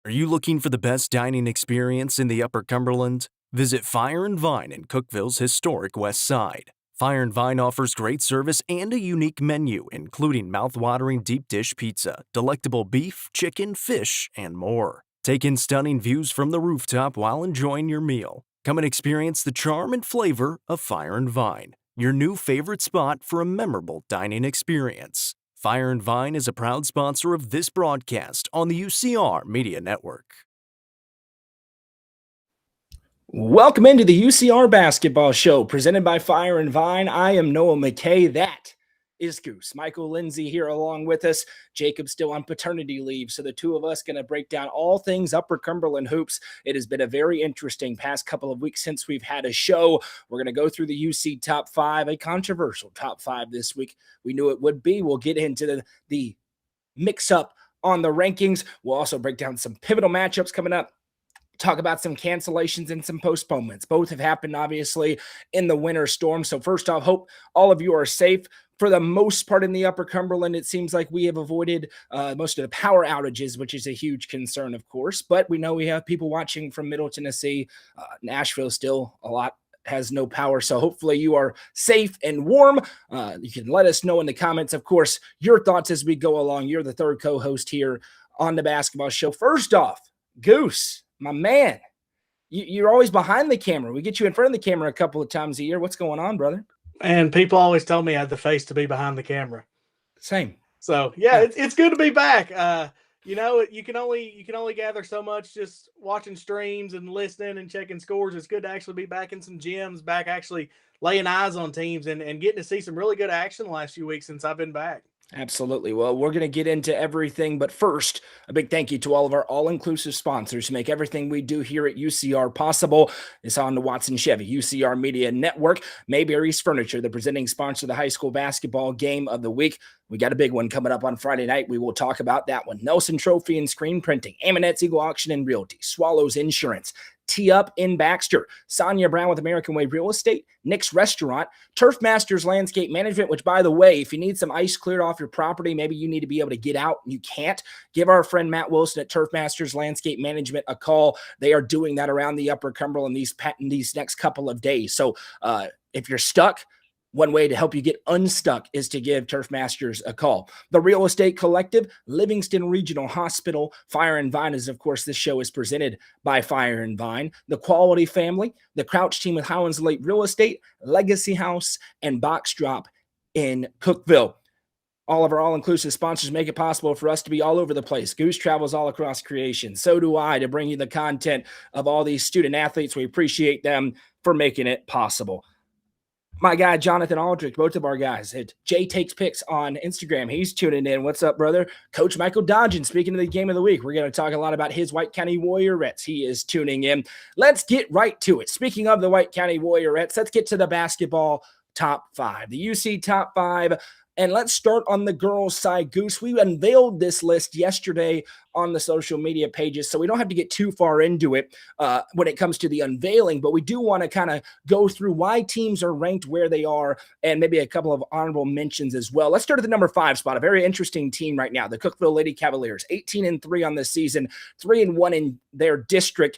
Are you looking for the best dining experience in the Upper Cumberland? Visit Fire&Vine in Cookeville's historic West Side. Fire&Vine offers great service and a unique menu, including mouth-watering deep dish pizza, delectable beef, chicken, fish, and more. Take in stunning views from the rooftop while enjoying your meal. Come and experience the charm and flavor of Fire&Vine, your new favorite spot for a memorable dining experience. Fire&Vine is a proud sponsor of this broadcast on the UCR Media Network. Welcome into the UCR Basketball Show presented by Fire&Vine. I am Noah McKay. That is Goose. Michael Lindsay here along with us. Jacob's still on paternity leave, so the two of us going to break down all things Upper Cumberland hoops. It has been a very interesting past couple of weeks since we've had a show. We're going to go through the UC top five, a controversial top five this week. We knew it would be. We'll get into the mix-up on the rankings. We'll also break down some pivotal matchups coming up. Talk about some cancellations and some postponements. Both have happened, obviously, in the winter storm. So first off, hope all of you are safe. For the most part in the Upper Cumberland, it seems like we have avoided most of the power outages, which is a huge concern, of course. But we know we have people watching from Middle Tennessee. Nashville still a lot has no power. So hopefully you are safe and warm. You can let us know in the comments, of course, your thoughts as we go along. You're the third co-host here on the basketball show. First off, Goose, my man, you're always behind the camera. We get you in front of the camera a couple of times a year. What's going on, brother? And people always told me I had the face to be behind the camera. Same. So yeah, it's good to be back. You can only gather so much just watching streams and listening and checking scores. It's good to actually be back in some gyms, back actually laying eyes on teams and getting to see some really good action the last few weeks since I've been back. Absolutely. Well, we're going to get into everything, but first, a big thank you to all of our all-inclusive sponsors who make everything we do here at UCR possible. It's on the Watson Chevy, UCR Media Network, Mayberry East Furniture, the presenting sponsor of the high school basketball game of the week. We got a big one coming up on Friday night. We will talk about that one. Nelson Trophy and Screen Printing, Amonette's Eagle Auction and Realty, Swallows Insurance, Tee Up in Baxter, Sonia Brown with American Way Real Estate, Nick's Restaurant, Turf Masters Landscape Management, which, by the way, if you need some ice cleared off your property, maybe you need to be able to get out and you can't, give our friend Matt Wilson at Turf Masters Landscape Management a call. They are doing that around the Upper Cumberland these next couple of days. So if you're stuck, one way to help you get unstuck is to give Turf Masters a call. The Real Estate Collective, Livingston Regional Hospital, Fire&Vine is, of course, this show is presented by Fire&Vine. The Quality Family, the Crouch Team with Howlands Lake Real Estate, Legacy House, and Box Drop in Cookeville. All of our all-inclusive sponsors make it possible for us to be all over the place. Goose travels all across creation. So do I, to bring you the content of all these student athletes. We appreciate them for making it possible. My guy, Jonathan Aldrich, both of our guys at Jay Takes Picks on Instagram. He's tuning in. What's up, brother? Coach Michael Dodgen, speaking of the game of the week, we're going to talk a lot about his White County Warriorettes. He is tuning in. Let's get right to it. Speaking of the White County Warriorettes, let's get to the basketball top five, the UC top five. And let's start on the girls' side, Goose. We unveiled this list yesterday on the social media pages, so we don't have to get too far into it when it comes to the unveiling, but we do want to kind of go through why teams are ranked where they are and maybe a couple of honorable mentions as well. Let's start at the number 5 spot, a very interesting team right now, the Cookeville Lady Cavaliers, 18-3 on the season, 3-1 in their district.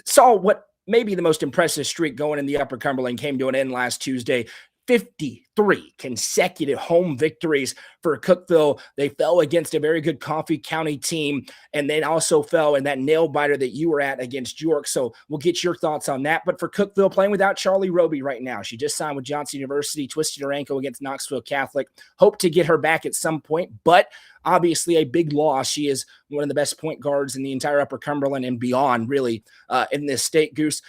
Saw what maybe the most impressive streak going in the Upper Cumberland came to an end last Tuesday. 53 consecutive home victories for Cookeville. They fell against a very good Coffee County team, and then also fell in that nail biter that you were at against York. So we'll get your thoughts on that. But for Cookeville, playing without Charlie Roby right now, she just signed with Johnson University, twisted her ankle against Knoxville Catholic. Hope to get her back at some point, but obviously a big loss. She is one of the best point guards in the entire Upper Cumberland and beyond, really, in this state, Goose.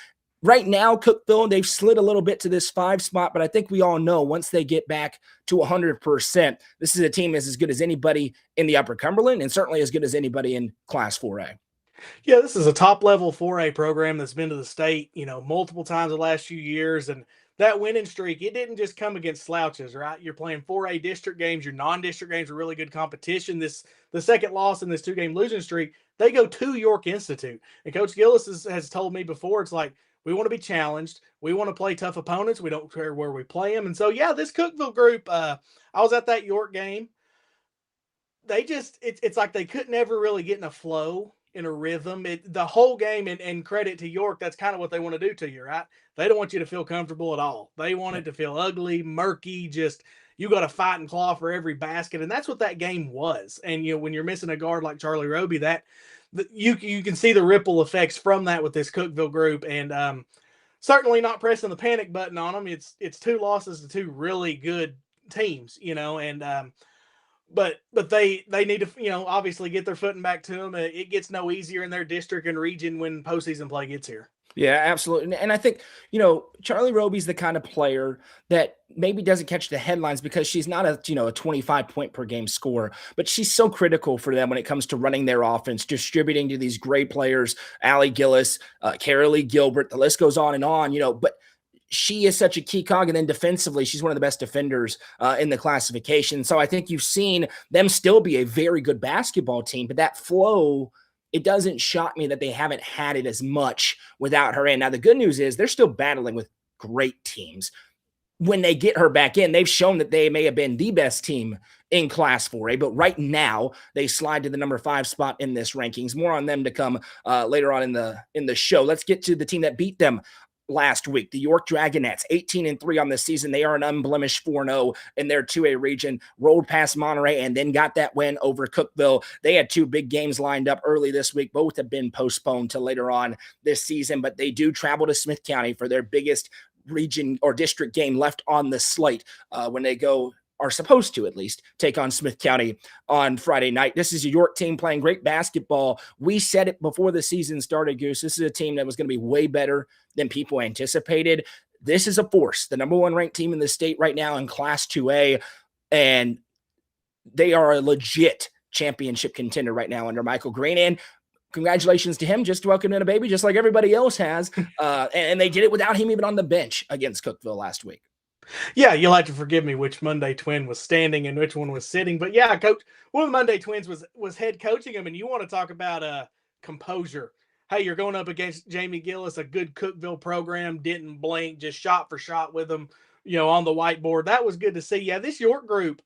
Right now, Cookeville, they've slid a little bit to this 5 spot, but I think we all know once they get back to 100%, this is a team that's as good as anybody in the Upper Cumberland and certainly as good as anybody in Class 4A. Yeah, this is a top-level 4A program that's been to the state, multiple times the last few years, and that winning streak, it didn't just come against slouches, right? You're playing 4A district games, your non-district games are really good competition. The second loss in this 2-game losing streak, they go to York Institute. And Coach Gillis has told me before, it's like, we want to be challenged. We want to play tough opponents. We don't care where we play them. And so, yeah, this Cookeville group, I was at that York game. It's like they couldn't ever really get in a flow in a rhythm. The whole game, and credit to York, that's kind of what they want to do to you, right? They don't want you to feel comfortable at all. They want it to feel ugly, murky, just you got to fight and claw for every basket, and that's what that game was. And when you're missing a guard like Charlie Roby, you can see the ripple effects from that with this Cookeville group, and certainly not pressing the panic button on them. It's 2 losses to 2 really good teams, and but they need to obviously get their footing back to them. It gets no easier in their district and region when postseason play gets here. Yeah, absolutely. And I think, Charlie Roby's the kind of player that maybe doesn't catch the headlines because she's not a 25 point per game scorer, but she's so critical for them when it comes to running their offense, distributing to these great players, Allie Gillis, Carolee Gilbert, the list goes on, but she is such a key cog. And then defensively, she's one of the best defenders in the classification. So I think you've seen them still be a very good basketball team, but that flow, it doesn't shock me that they haven't had it as much without her in. Now, the good news is they're still battling with great teams. When they get her back in, they've shown that they may have been the best team in Class 4A, but right now they slide to the number 5 spot in this rankings. More on them to come later on in the show. Let's get to the team that beat them last week, the York Dragonettes, 18-3 on the season. They are an unblemished 4-0 in their 2A region, rolled past Monterey and then got that win over Cookeville. They had 2 big games lined up early this week. Both have been postponed to later on this season, but they do travel to Smith County for their biggest region or district game left on the slate when they are supposed to at least take on Smith County on Friday night. This is a York team playing great basketball. We said it before the season started, Goose. This is a team that was going to be way better than people anticipated. This is a force, the number 1 ranked team in the state right now in Class 2A, and they are a legit championship contender right now under Michael Green. And congratulations to him, just welcoming a baby, just like everybody else has. And they did it without him even on the bench against Cookeville last week. Yeah, you'll have to forgive me which Monday twin was standing and which one was sitting. But yeah, coach, one of the Monday twins was head coaching him, and you want to talk about composure. Hey, you're going up against Jamie Gillis, a good Cookeville program, didn't blink, just shot for shot with them, on the whiteboard. That was good to see. Yeah, this York group,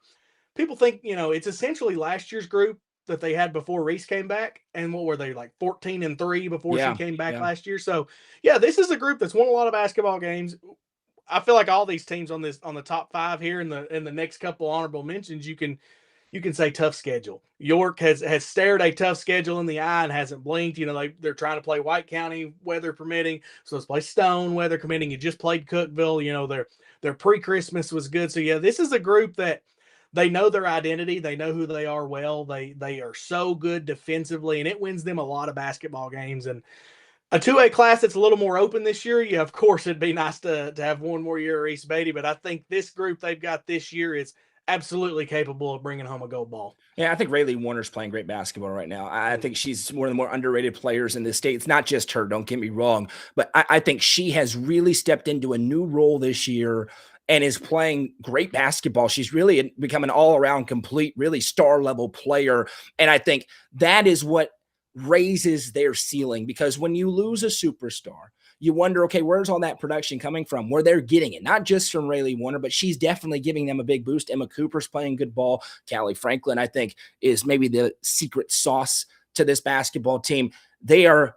people think, it's essentially last year's group that they had before Reese came back. And what were they, like 14-3 before she came back last year? So yeah, this is a group that's won a lot of basketball games. I feel like all these teams on the top 5 here in the next couple honorable mentions, you can say tough schedule. York has stared a tough schedule in the eye and hasn't blinked. They're trying to play White County, weather permitting. So let's play Stone, weather permitting. You just played Cookeville. Their pre-Christmas was good. So yeah, this is a group that they know their identity. They know who they are well. They are so good defensively, and it wins them a lot of basketball games. And a 2A class that's a little more open this year. Yeah, of course, it'd be nice to have one more year of East Beatty, but I think this group they've got this year is absolutely capable of bringing home a gold ball. Yeah, I think Rayleigh Warner's playing great basketball right now. I think she's one of the more underrated players in the state. It's not just her, don't get me wrong, but I think she has really stepped into a new role this year and is playing great basketball. She's really become an all-around complete, really star-level player, and I think that is what raises their ceiling, because when you lose a superstar, you wonder, okay, where's all that production coming from? Where they're getting it, not just from Rayleigh Warner, but she's definitely giving them a big boost. Emma Cooper's playing good ball. Callie Franklin, I think, is maybe the secret sauce to this basketball team. They are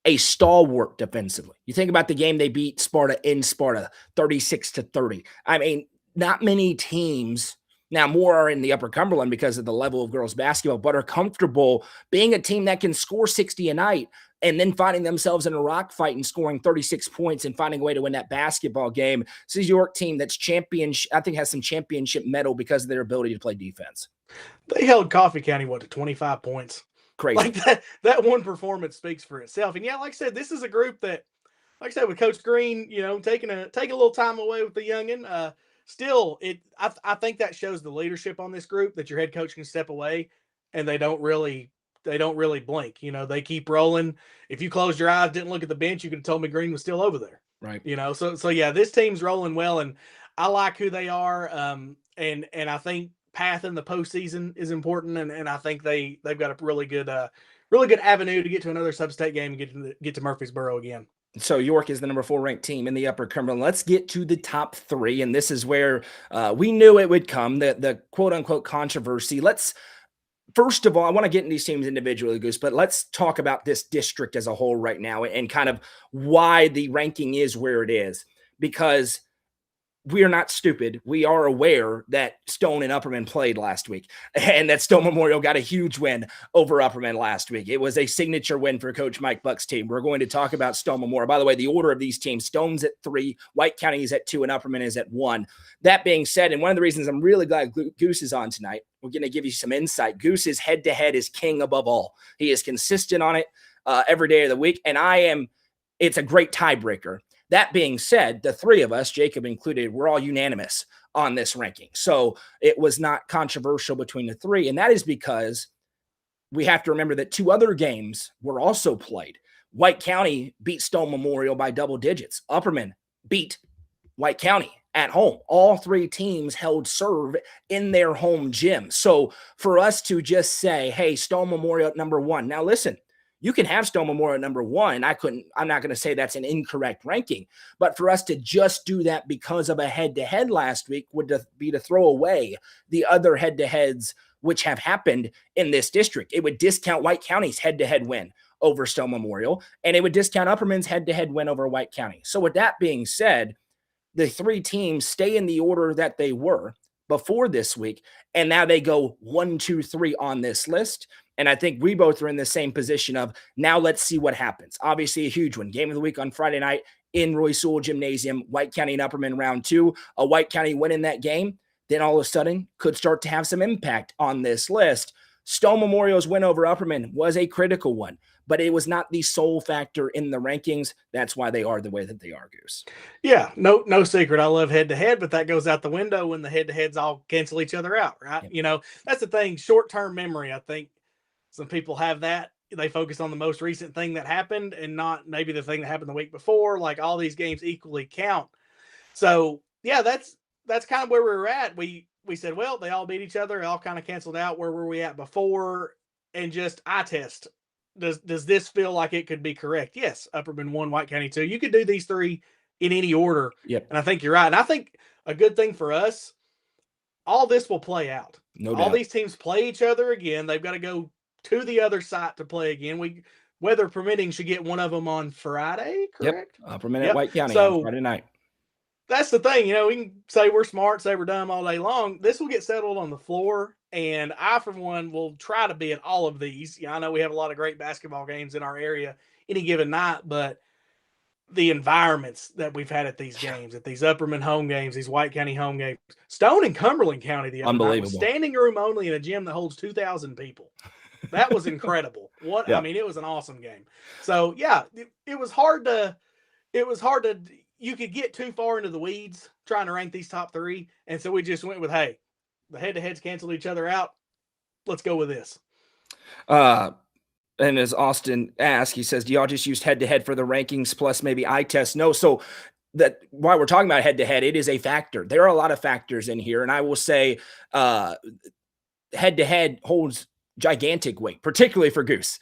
a stalwart defensively. You think about the game they beat Sparta in Sparta, 36-30. I mean, not many teams. Now, more are in the Upper Cumberland because of the level of girls basketball, but are comfortable being a team that can score 60 a night and then finding themselves in a rock fight and scoring 36 points and finding a way to win that basketball game. This is a York team that's I think has some championship medal because of their ability to play defense. They held Coffee County, to 25 points. Crazy. Like that one performance speaks for itself. And yeah, like I said, this is a group that, like I said, with Coach Green, taking a little time away with the youngin', still, I think that shows the leadership on this group, that your head coach can step away and they don't really blink. They keep rolling. If you closed your eyes, didn't look at the bench, you could have told me Green was still over there. Right. So yeah, this team's rolling well, and I like who they are. And I think path in the postseason is important, and I think they've got a really good avenue to get to another sub-state game and get to Murfreesboro again. So York is the number 4 ranked team in the Upper Cumberland. Let's get to the top 3, and this is where we knew it would come, the quote-unquote controversy. Let's first of all, I want to get into these teams individually, Goose, but let's talk about this district as a whole right now and kind of why the ranking is where it is, because we are not stupid. We are aware that Stone and Upperman played last week and that Stone Memorial got a huge win over Upperman last week. It was a signature win for Coach Mike Buck's team. We're going to talk about Stone Memorial. By the way, the order of these teams, Stone's at 3, White County is at 2, and Upperman is at 1. That being said, and one of the reasons I'm really glad Goose is on tonight, we're going to give you some insight. Goose's head-to-head is king above all. He is consistent on it every day of the week, and it's a great tiebreaker. That being said, the three of us, Jacob included, we're all unanimous on this ranking. So it was not controversial between the three. And that is because we have to remember that 2 other games were also played. White County beat Stone Memorial by double digits. Upperman beat White County at home. All 3 teams held serve in their home gym. So for us to just say, hey, Stone Memorial at number 1. Now listen, you can have Stone Memorial number 1. I'm not going to say that's an incorrect ranking, but for us to just do that because of a head-to-head last week would be to throw away the other head-to-heads which have happened in this district. It would discount White County's head-to-head win over Stone Memorial, and it would discount Upperman's head-to-head win over White County. So with that being said, the 3 teams stay in the order that they were before this week, and now they go 1, 2, 3 on this list. And I think we both are in the same position of now let's see what happens. Obviously a huge one. Game of the week on Friday night in Roy Sewell Gymnasium, White County and Upperman round 2. A White County win in that game, then all of a sudden could start to have some impact on this list. Stone Memorial's win over Upperman was a critical one, but it was not the sole factor in the rankings. That's why they are the way that they are, Goose. Yeah, no secret. I love head-to-head, but that goes out the window when the head-to-heads all cancel each other out, right? Yep. You know, that's the thing. Short-term memory, I think some people have that. They focus on the most recent thing that happened and not maybe the thing that happened the week before. Like all these games equally count. So yeah, that's kind of where we were at. We said, well, they all beat each other. It all kind of canceled out. Where were we at before? And just eye test. Does this feel like it could be correct? Yes. Upperman 1, White County 2. You could do these 3 in any order. Yep. And I think you're right. And I think a good thing for us, all this will play out. No doubt. All these teams play each other again. They've got to go to the other site to play again. We, weather permitting, should get one of them on Friday, correct? Yep. Upperman at White County so, on Friday night. That's the thing. You know, we can say we're smart, say we're dumb all day long. This will get settled on the floor. And I, for one, will try to be at all of these. I know we have a lot of great basketball games in our area any given night, but the environments that we've had at these games, at these Upperman home games, these White County home games, Stone and Cumberland County the other night was standing room only in a gym that holds 2,000 people. That was incredible. I mean, it was an awesome game. So yeah, it was hard to, you could get too far into the weeds trying to rank these top 3. And so we just went with, hey, the head-to-heads canceled each other out. Let's go with this. And as Austin asked, he says, do y'all just use head-to-head for the rankings plus maybe eye test? No. So that while we're talking about head-to-head, it is a factor. There are a lot of factors in here. And I will say head-to-head holds gigantic weight, particularly for Goose.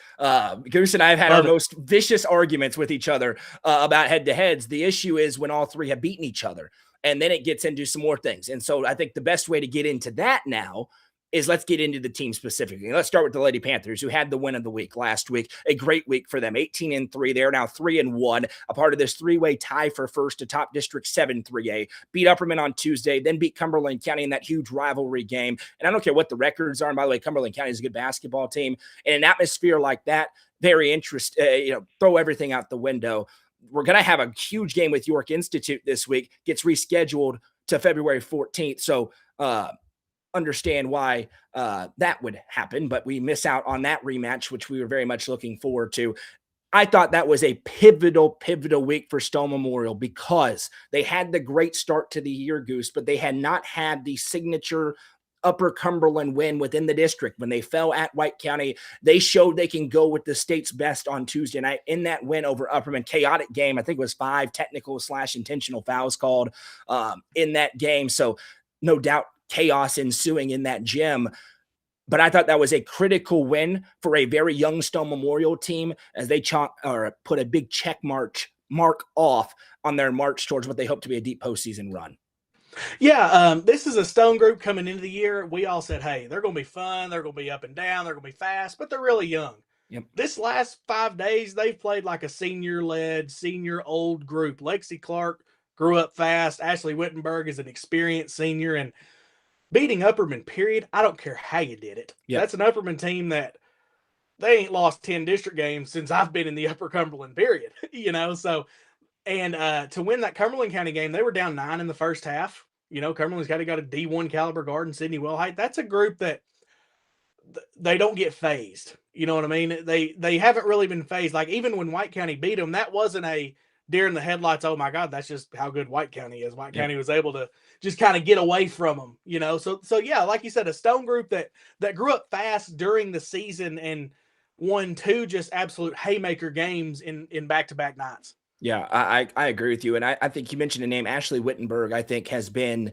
Goose and I have had our most vicious arguments with each other about head-to-heads. The issue is when all 3 have beaten each other, and then it gets into some more things. And so I think the best way to get into that now is let's get into the team specifically. Let's start with the Lady Panthers, who had the win of the week last week. A great week for them, 18-3. They're now 3-1, a part of this 3-way tie for first atop District 7 3A. Beat Upperman on Tuesday, then beat Cumberland County in that huge rivalry game. And I don't care what the records are. And by the way, Cumberland County is a good basketball team. In an atmosphere like that, very interesting. Throw everything out the window. We're going to have a huge game with York Institute this week. Gets rescheduled to February 14th. So, understand why that would happen, but we miss out on that rematch, which we were very much looking forward to. I thought that was a pivotal week for Stone Memorial because they had the great start to the year, Goose, but they had not had the signature Upper Cumberland win within the district. When they fell at White County, they showed they can go with the state's best on Tuesday night in that win over Upperman. Chaotic game. I think it was 5 technical/intentional fouls called in that game. So no doubt chaos ensuing in that gym. But I thought that was a critical win for a very young Stone Memorial team as they put a big check mark off on their march towards what they hope to be a deep postseason run. Yeah, this is a Stone group coming into the year. We all said, hey, they're going to be fun. They're going to be up and down. They're going to be fast, but they're really young. Yep. This last 5 days, they've played like a senior-led, senior old group. Lexi Clark grew up fast. Ashley Wittenberg is an experienced senior, and beating Upperman, period. I don't care how you did it. Yep. That's an Upperman team that they ain't lost 10 district games since I've been in the Upper Cumberland, period. So and to win that Cumberland County game, they were down 9 in the first half. Cumberland's got a D1 caliber guard in Sydney Wellhite. That's a group that they don't get phased. You know what I mean? They haven't really been phased. Like even when White County beat them, that wasn't a deer in the headlights. Oh my God, that's just how good White County is. White County was able to just kind of get away from them. So yeah, like you said, a Stone group that grew up fast during the season and won 2 just absolute haymaker games in back-to-back nights. Yeah, I agree with you. And I think you mentioned the name Ashley Wittenberg, I think has been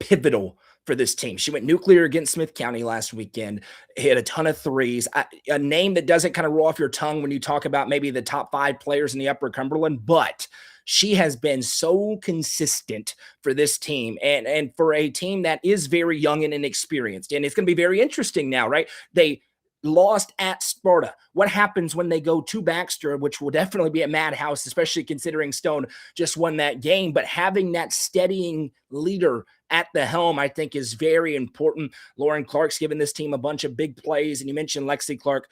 pivotal for this team. She went nuclear against Smith County last weekend, hit a ton of threes. A name that doesn't kind of roll off your tongue when you talk about maybe the top 5 players in the Upper Cumberland, but she has been so consistent for this team and for a team that is very young and inexperienced. And it's going to be very interesting now, right? They lost at Sparta. What happens when they go to Baxter, which will definitely be a madhouse, especially considering Stone just won that game. But having that steadying leader at the helm, I think, is very important. Lauren Clark's given this team a bunch of big plays. And you mentioned Lexi Clark.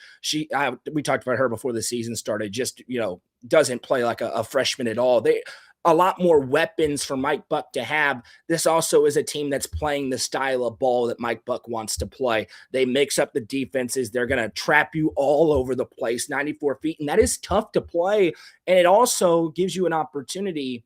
We talked about her before the season started, just, doesn't play like a freshman at all. A lot more weapons for Mike Buck to have. This also is a team that's playing the style of ball that Mike Buck wants to play. They mix up the defenses. They're going to trap you all over the place, 94 feet. And that is tough to play. And it also gives you an opportunity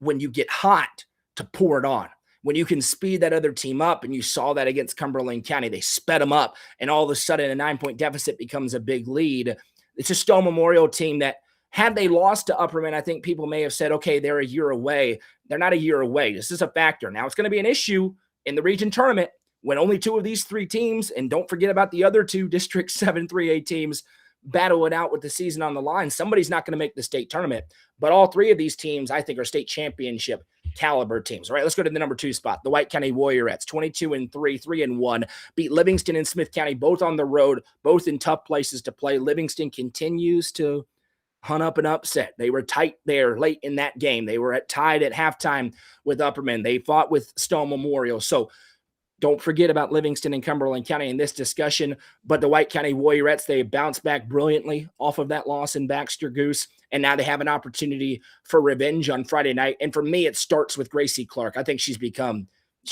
when you get hot to pour it on. When you can speed that other team up, and you saw that against Cumberland County, they sped them up, and all of a sudden a 9-point deficit becomes a big lead. It's a Stone Memorial team that, had they lost to Upperman, I think people may have said, okay, they're a year away. They're not a year away. This is a factor. Now, it's going to be an issue in the region tournament when only 2 of these 3 teams, and don't forget about the other 2 District 7 3A teams, battle it out with the season on the line. Somebody's not going to make the state tournament. But all 3 of these teams, I think, are state championship caliber teams. All right, let's go to the number 2 spot. The White County Warriorettes, 22-3, 3-1, beat Livingston and Smith County, both on the road, both in tough places to play. Livingston continues to hunt up an upset. They were tight there late in that game. They were tied at halftime with Upperman. They fought with Stone Memorial. So don't forget about Livingston and Cumberland County in this discussion. But the White County Warriorettes, they bounced back brilliantly off of that loss in Baxter Goose. And now they have an opportunity for revenge on Friday night. And for me, it starts with Gracie Clark. I think she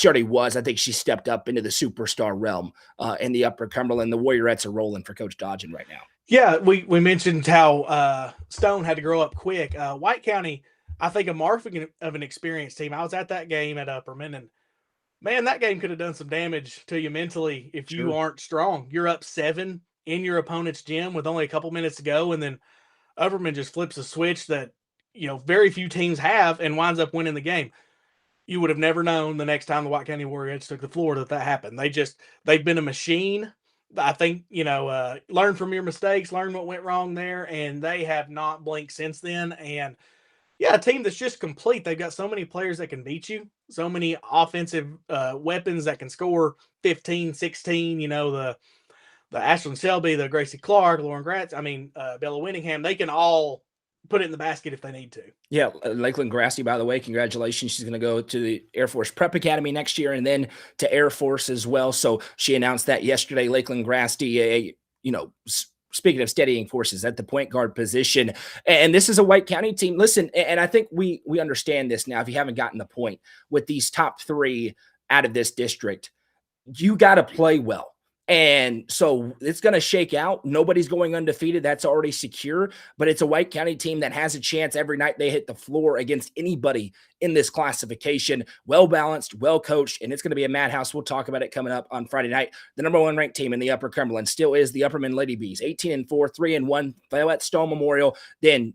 already was. I think she stepped up into the superstar realm in the Upper Cumberland. The Warriorettes are rolling for Coach Dodgen right now. Yeah, we mentioned how Stone had to grow up quick. White County, I think, a mark of an experienced team. I was at that game at Upperman, and man, that game could have done some damage to you mentally if you aren't strong. You're up 7 in your opponent's gym with only a couple minutes to go, and then Upperman just flips a switch that very few teams have and winds up winning the game. You would have never known the next time the White County Warriors took the floor that happened. They've been a machine. I think, learn from your mistakes, learn what went wrong there, and they have not blinked since then. And yeah, a team that's just complete. They've got so many players that can beat you, so many offensive weapons that can score 15, 16, the Ashlyn Shelby, the Gracie Clark, Lauren Gratz, Bella Winningham, they can all put it in the basket if they need to. Yeah, Lakeland Grassi, by the way, congratulations. She's going to go to the Air Force Prep Academy next year and then to Air Force as well. So she announced that yesterday. Lakeland Grassi, speaking of steadying forces at the point guard position. And this is a White County team. Listen, and I think we understand this now if you haven't gotten the point. With these top 3 out of this district, you got to play well. And so it's going to shake out. Nobody's going undefeated. That's already secure. But it's a White County team that has a chance every night they hit the floor against anybody in this classification. Well-balanced, well-coached, and it's going to be a madhouse. We'll talk about it coming up on Friday night. The number 1 ranked team in the Upper Cumberland still is the Upperman Lady Bees. 18-4, 3-1. Fell at Stone Memorial. Then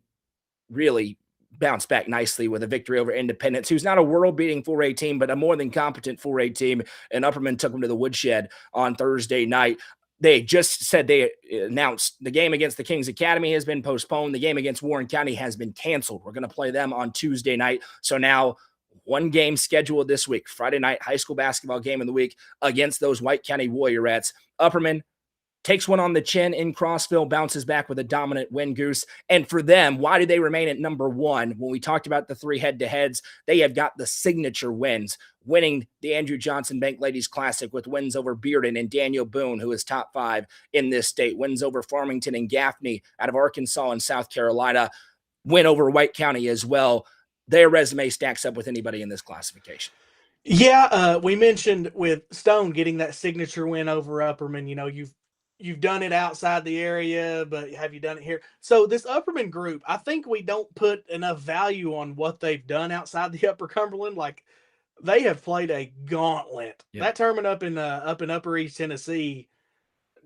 really bounce back nicely with a victory over Independence, who's not a world-beating 4A team, but a more than competent 4A team. And Upperman took them to the woodshed on Thursday night. They just said they announced the game against the Kings Academy has been postponed. The game against Warren County has been canceled. We're going to play them on Tuesday night. So now One game scheduled this week, Friday night high school basketball game of the week against those White County Warriorettes. Upperman takes one on the chin in Crossville, bounces back with a dominant win, Goose. And for them, why do they remain at number one? When we talked about the 3 head-to-heads, they have got the signature wins, winning the Andrew Johnson Bank Ladies Classic with wins over Bearden and Daniel Boone, who is top 5 in this state, wins over Farmington and Gaffney out of Arkansas and South Carolina, win over White County as well. Their resume stacks up with anybody in this classification. Yeah, we mentioned with Stone getting that signature win over Upperman. You've done it outside the area, but have you done it here? So this Upperman group, I think we don't put enough value on what they've done outside the Upper Cumberland. Like, they have played a gauntlet. Yeah. That tournament up in Upper East Tennessee,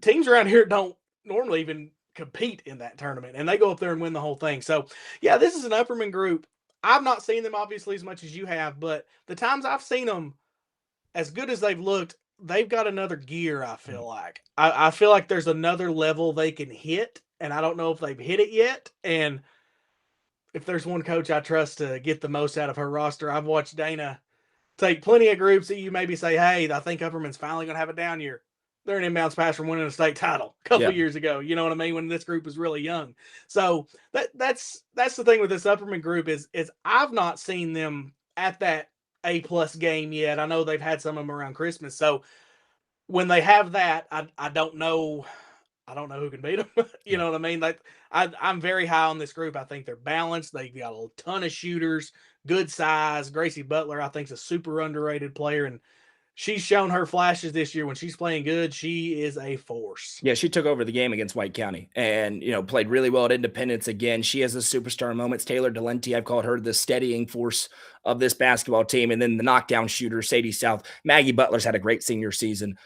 teams around here don't normally even compete in that tournament, and they go up there and win the whole thing. So yeah, this is an Upperman group. I've not seen them obviously as much as you have, but the times I've seen them, as good as they've looked, they've got another gear. I feel like I feel like there's another level they can hit, and I don't know if they've hit it yet. And if there's one coach I trust to get the most out of her roster, I've watched Dana take plenty of groups that you maybe say, hey, I think Upperman's finally going to have a down year. They're an inbounds pass from winning a state title a couple of years ago. You know what I mean? When this group was really young. So that's the thing with this Upperman group is I've not seen them at that A+ game yet. I know they've had some of them around Christmas. So when they have that, I don't know. I don't know who can beat them. You know what I mean? Like, I'm very high on this group. I think they're balanced. They've got a ton of shooters, good size. Gracie Butler, I think, is a super underrated player, and she's shown her flashes this year. When she's playing good, she is a force. Yeah, she took over the game against White County and, played really well at Independence again. She has the superstar moments. Taylor Delenti, I've called her the steadying force of this basketball team. And then the knockdown shooter, Sadie South. Maggie Butler's had a great senior season,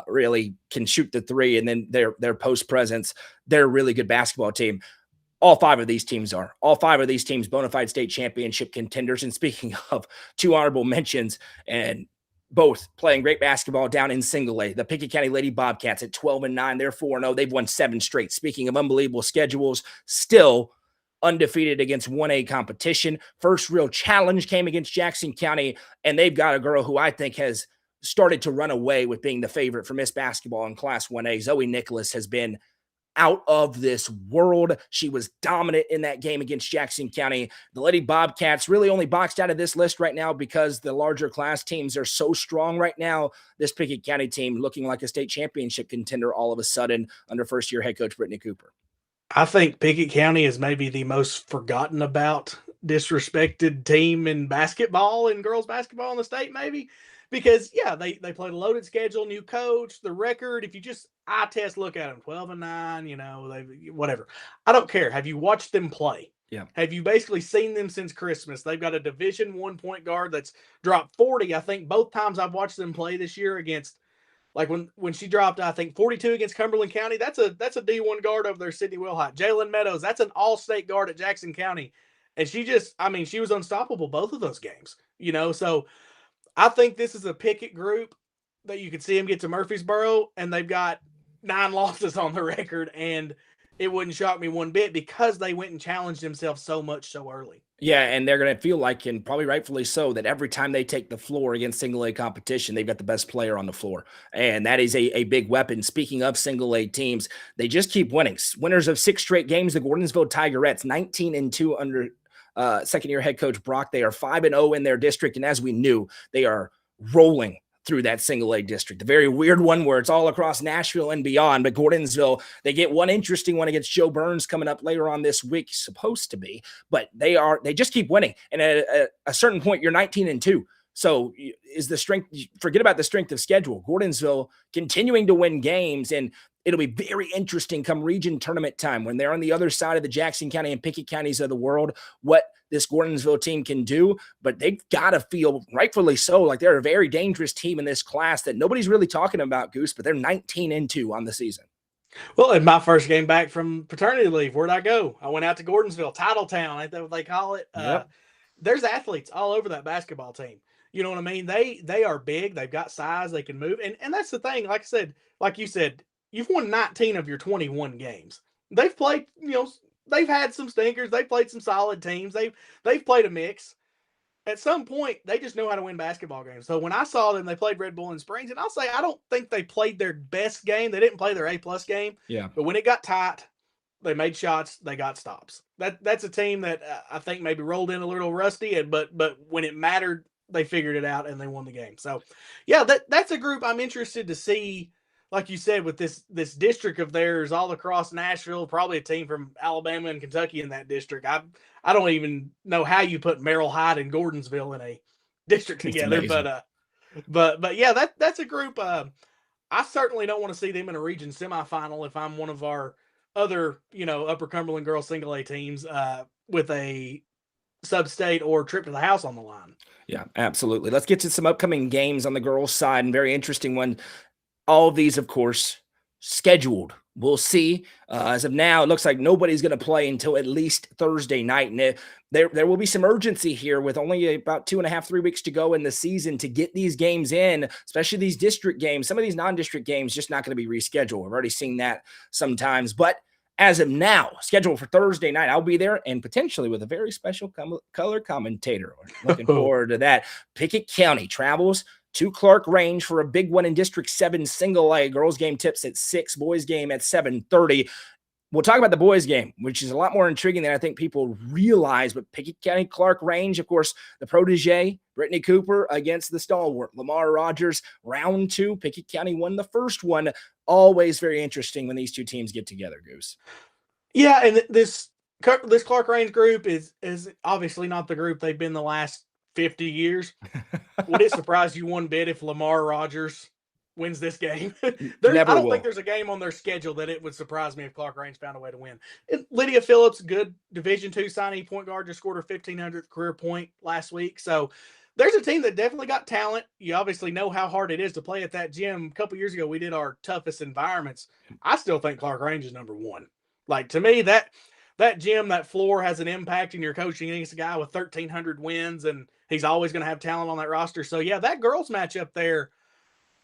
really can shoot the 3. And then their post presence, they're a really good basketball team. All 5 of these teams are. All 5 of these teams bona fide state championship contenders. And speaking of 2 honorable mentions, and both playing great basketball down in Single A. The Pickett County Lady Bobcats at 12-9. They're 4-0. They've won 7 straight. Speaking of unbelievable schedules, still undefeated against 1A competition. First real challenge came against Jackson County, and they've got a girl who I think has started to run away with being the favorite for Miss Basketball in Class 1A. Zoe Nicholas has been out of this world. She was dominant in that game against Jackson County. The Lady Bobcats really only boxed out of this list right now because the larger class teams are so strong right now. This Pickett County team looking like a state championship contender all of a sudden under first-year head coach Brittany Cooper. I think Pickett County is maybe the most forgotten about, disrespected team in basketball and girls basketball in the state, maybe. Because, yeah, they played a loaded schedule, new coach, the record. If you just eye test look at them, 12-9, they whatever. I don't care. Have you watched them play? Yeah. Have you basically seen them since Christmas? They've got a Division I point guard that's dropped 40. I think both times I've watched them play this year against, like when she dropped, I think 42 against Cumberland County. That's a D1 guard over there, Sydney Wilhite. Jalen Meadows, that's an all-state guard at Jackson County. And she was unstoppable both of those games. So I think this is a Pickett group that you could see them get to Murfreesboro, and they've got 9 losses on the record, and it wouldn't shock me one bit because they went and challenged themselves so much so early. Yeah, and they're going to feel like, and probably rightfully so, that every time they take the floor against Single A competition, they've got the best player on the floor. And that is a big weapon. Speaking of Single A teams, they just keep winning. Winners of 6 straight games, the Gordonsville Tigerettes, 19-2 under second-year head coach Brock. They are 5-0 in their district, and as we knew, they are rolling through that Single A district. A very weird one where it's all across Nashville and beyond, but Gordonsville, they get one interesting one against Joe Burns coming up later on this week, supposed to be, but they just keep winning. And at a certain point, you're 19-2. So is the strength, forget about the strength of schedule. Gordonsville continuing to win games, and it'll be very interesting come region tournament time when they're on the other side of the Jackson County and Pickett counties of the world, what this Gordonsville team can do. But they've got to feel, rightfully so, like they're a very dangerous team in this class that nobody's really talking about, Goose, but they're 19-2 on the season. Well, in my first game back from paternity leave, where'd I go? I went out to Gordonsville, Titletown, ain't that what they call it? Yep. There's athletes all over that basketball team. You know what I mean? They are big. They've got size. They can move. And that's the thing. Like I said, like you said, you've won 19 of your 21 games. They've played, they've had some stinkers. They've played some solid teams. They've played a mix. at some point, they just know how to win basketball games. So when I saw them, they played Red Bull in Springs, and I'll say I don't think they played their best game. They didn't play their A-plus game. Yeah. But when it got tight, they made shots, they got stops. That's a team that I think maybe rolled in a little rusty, but when it mattered, they figured it out and they won the game. So, yeah, that's a group I'm interested to see. Like you said, with this district of theirs all across Nashville, probably a team from Alabama and Kentucky in that district. I don't even know how you put Merrill Hyde and Gordonsville in a district together, but yeah, that's a group. I certainly don't want to see them in a region semifinal if I'm one of our other, Upper Cumberland girls single A teams with a sub-state or trip to the house on the line. Yeah, absolutely. Let's get to some upcoming games on the girls' side, and very interesting one. All of these, of course, scheduled. We'll see. As of now, it looks like nobody's going to play until at least Thursday night. And there will be some urgency here with only about 2.5, 3 weeks to go in the season to get these games in, especially these district games. Some of these non-district games just not going to be rescheduled. I've already seen that sometimes. But as of now, scheduled for Thursday night, I'll be there and potentially with a very special color commentator. Looking forward to that. Pickett County travels to Clark Range for a big one in District 7 single A. Girls game tips at 6, boys game at 7:30. We'll talk about the boys game, which is a lot more intriguing than I think people realize. But Pickett County, Clark Range, of course, the protege, Brittany Cooper against the stalwart, Lamar Rogers. Round 2, Pickett County won the first one. Always very interesting when these two teams get together, Goose. Yeah, and this Clark Range group is obviously not the group they've been the last 50 years. Would it surprise you one bit if Lamar Rogers wins this game? I don't think there's a game on their schedule that it would surprise me if Clark Range found a way to win. And Lydia Phillips, good Division II signee point guard, just scored her 1,500th career point last week. So there's a team that definitely got talent. You obviously know how hard it is to play at that gym. A couple years ago, we did our toughest environments. I still think Clark Range is number one. Like, to me, that gym, that floor has an impact, and you're coaching against a guy with 1,300 wins, and he's always going to have talent on that roster. So, yeah, that girls matchup there,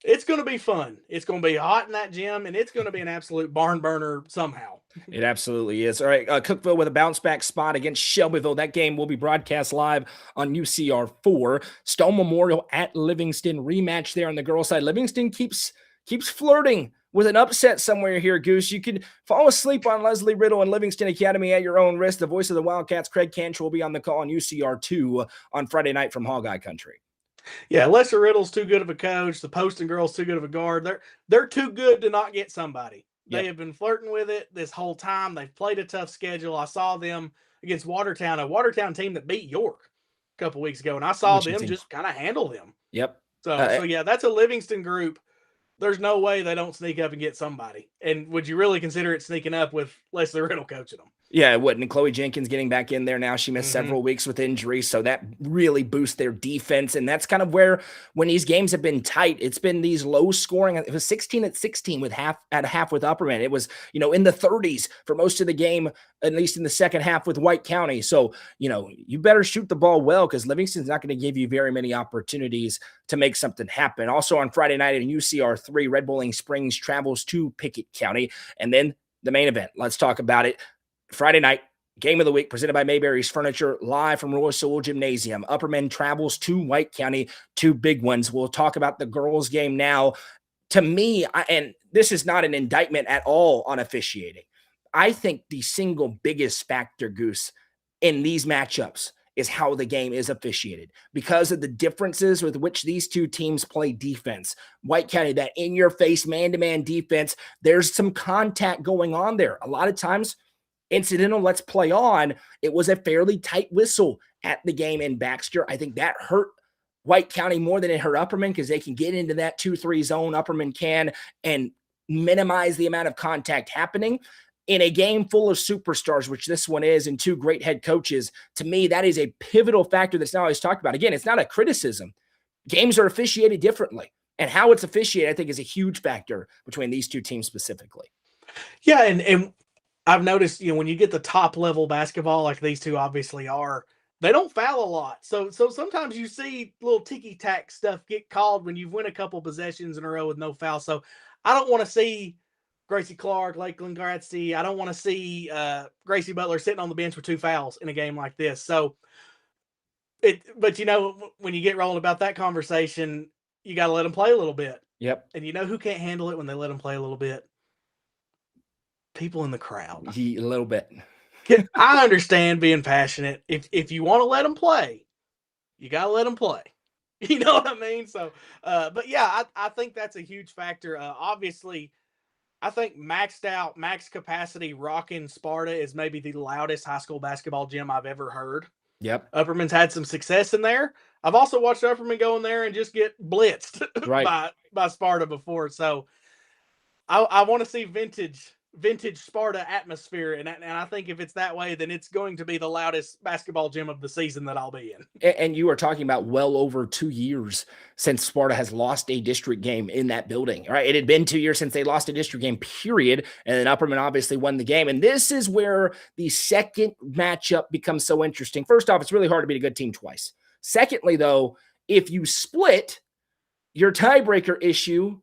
it's going to be fun. It's going to be hot in that gym, and it's going to be an absolute barn burner somehow. It absolutely is. All right, Cookeville with a bounce-back spot against Shelbyville. That game will be broadcast live on UCR 4. Stone Memorial at Livingston. Rematch there on the girls' side. Livingston keeps flirting with an upset somewhere here, Goose. You can fall asleep on Leslie Riddle and Livingston Academy at your own risk. The voice of the Wildcats, Craig Cantrell, will be on the call on UCR 2 on Friday night from Hogeye Country. Yeah, Leslie Riddle's too good of a coach. The Poston girl's too good of a guard. They're too good to not get somebody. They have been flirting with it this whole time. They've played a tough schedule. I saw them against Watertown, a Watertown team that beat York a couple weeks ago, and I saw them just kind of handle them. Yep. So yeah, that's a Livingston group. There's no way they don't sneak up and get somebody. And would you really consider it sneaking up with Leslie Riddle coaching them? Yeah, it wouldn't. And Chloe Jenkins getting back in there now. She missed several weeks with injury, so that really boosts their defense. And that's kind of where, when these games have been tight, it's been these low scoring. It was 16-16 with half with Upperman. It was, in the 30s for most of the game, at least in the second half with White County. So, you better shoot the ball well, because Livingston's not going to give you very many opportunities to make something happen. Also on Friday night in UCR 3, Red Bowling Springs travels to Pickett County. And then the main event. Let's talk about it. Friday night, game of the week, presented by Mayberry's Furniture, live from Roy Sewell Gymnasium. Upperman travels to White County, 2 big ones. We'll talk about the girls' game now. To me, and this is not an indictment at all on officiating, I think the single biggest factor, Goose, in these matchups is how the game is officiated, because of the differences with which these two teams play defense. White County, that in-your-face man-to-man defense, there's some contact going on there. A lot of times, incidental, let's play on. It was a fairly tight whistle at the game in Baxter. I think that hurt White County more than it hurt Upperman, because they can get into that 2-3 zone. Upperman can, and minimize the amount of contact happening. In a game full of superstars, which this one is, and 2 great head coaches, to me, that is a pivotal factor that's not always talked about. Again, it's not a criticism. Games are officiated differently, and how it's officiated, I think, is a huge factor between these two teams specifically. Yeah, and I've noticed, when you get the top level basketball like these two obviously are, they don't foul a lot. So sometimes you see little ticky-tack stuff get called when you've won a couple possessions in a row with no foul. So I don't want to see Gracie Clark, Lakeland Gratzy. I don't want to see Gracie Butler sitting on the bench with 2 fouls in a game like this. So But when you get rolling about that conversation, you got to let them play a little bit. Yep. And you know who can't handle it when they let them play a little bit? People in the crowd. A little bit. I understand being passionate. If you want to let them play, you got to let them play. You know what I mean? So, but yeah, I think that's a huge factor. Obviously, I think max capacity rocking Sparta is maybe the loudest high school basketball gym I've ever heard. Yep. Upperman's had some success in there. I've also watched Upperman go in there and just get blitzed by Sparta before. So I want to see vintage Sparta atmosphere. And I think if it's that way, then it's going to be the loudest basketball gym of the season that I'll be in. And you are talking about well over 2 years since Sparta has lost a district game in that building, right? It had been 2 years since they lost a district game, period. And then Upperman obviously won the game. And this is where the second matchup becomes so interesting. First off, it's really hard to beat a good team twice. Secondly, though, if you split, your tiebreaker issue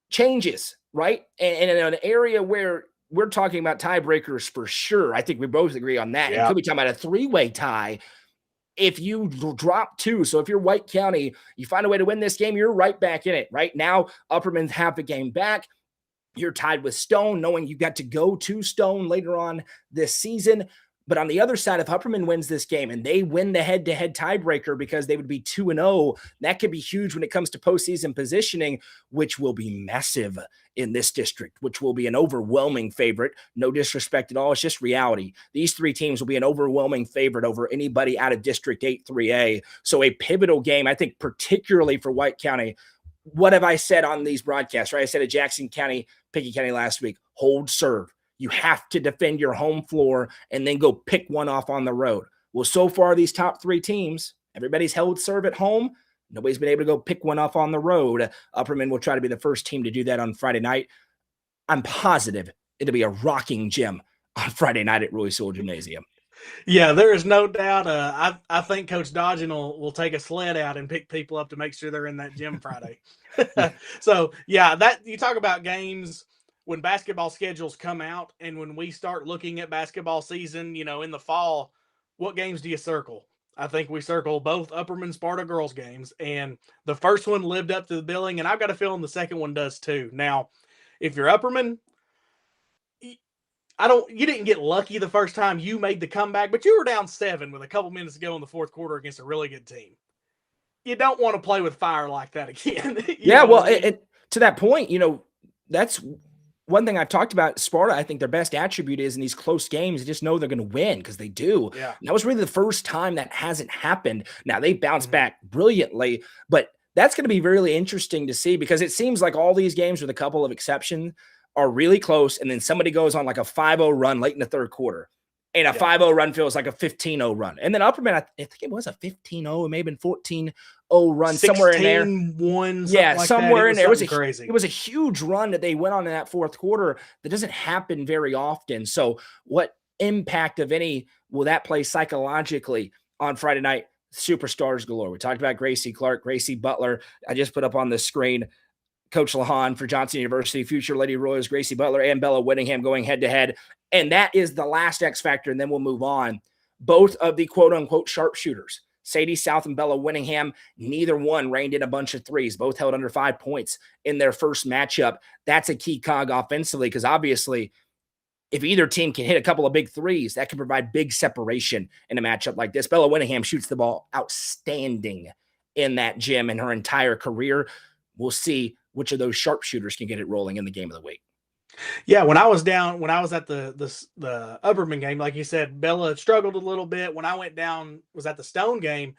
changes, right? And in an area where we're talking about tiebreakers for sure, I think we both agree on that. Yeah. And could be talking about a three-way tie. If you drop 2, so if you're White County, you find a way to win this game, you're right back in it. Right now, Upperman's half a game back. You're tied with Stone, knowing you got to go to Stone later on this season. But on the other side, if Upperman wins this game and they win the head-to-head tiebreaker because they would be 2-0, that could be huge when it comes to postseason positioning, which will be massive in this district, which will be an overwhelming favorite. No disrespect at all. It's just reality. These 3 teams will be an overwhelming favorite over anybody out of District 8 3A. So a pivotal game, I think, particularly for White County. What have I said on these broadcasts, right? I said at Jackson County, Pickett County last week, hold serve. You have to defend your home floor and then go pick one off on the road. Well, so far, these top 3 teams, everybody's held serve at home. Nobody's been able to go pick one off on the road. Upperman will try to be the first team to do that on Friday night. I'm positive it'll be a rocking gym on Friday night at Roy Sewell Gymnasium. Yeah, there is no doubt. I think Coach Dodgen will take a sled out and pick people up to make sure they're in that gym Friday. So, yeah, that you talk about games when basketball schedules come out and when we start looking at basketball season, in the fall, what games do you circle? I think we circle both Upperman Sparta girls games, and the first one lived up to the billing, and I've got a feeling the second one does too. Now, if you're Upperman, you didn't get lucky the first time you made the comeback, but you were down 7 with a couple minutes to go in the fourth quarter against a really good team. You don't want to play with fire like that again. Yeah, well, and to that point, that's one thing I've talked about. Sparta, I think their best attribute is in these close games, you just know they're going to win because they do. Yeah. And that was really the first time that hasn't happened. Now, they bounced back brilliantly, but that's going to be really interesting to see because it seems like all these games, with a couple of exceptions, are really close, and then somebody goes on like a 5-0 run late in the third quarter. And a 5-0 run feels like a 15-0 run. And then Upperman, I think it was a 15-0, it may have been 14-0 run, somewhere in there. 16-1, yeah, somewhere in there. Crazy. It was a huge run that they went on in that fourth quarter that doesn't happen very often. So what impact, of any, will that play psychologically on Friday night? Superstars galore. We talked about Gracie Clark, Gracie Butler. I just put up on the screen Coach Lahan for Johnson University, future Lady Royals, Gracie Butler and Bella Whittingham going head-to-head. And that is the last X factor, and then we'll move on. Both of the quote-unquote sharpshooters, Sadie South and Bella Whittingham, neither one reined in a bunch of threes. Both held under 5 points in their first matchup. That's a key cog offensively because obviously if either team can hit a couple of big threes, that can provide big separation in a matchup like this. Bella Whittingham shoots the ball outstanding in that gym in her entire career. We'll see which of those sharpshooters can get it rolling in the game of the week. Yeah, when I was at the Upperman game, like you said, Bella struggled a little bit. When I went down, was at the Stone game,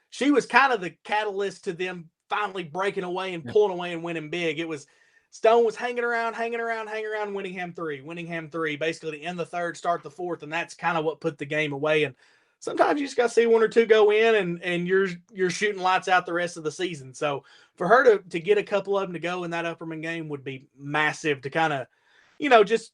she was kind of the catalyst to them finally breaking away and pulling away and winning big. It was Stone was hanging around, Whittingham three, basically to end the third, start the fourth, and that's kind of what put the game away. And sometimes you just got to see one or two go in, and you're shooting lights out the rest of the season. So for her to get a couple of them to go in that Upperman game would be massive to kind of, just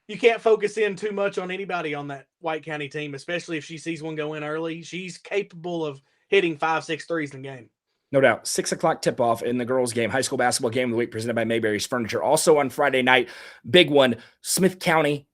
you can't focus in too much on anybody on that White County team, especially if she sees one go in early. She's capable of hitting 5-6 threes in the game. No doubt. 6 o'clock tip-off in the girls' game, high school basketball game of the week presented by Mayberry's Furniture. Also on Friday night, big one, Smith County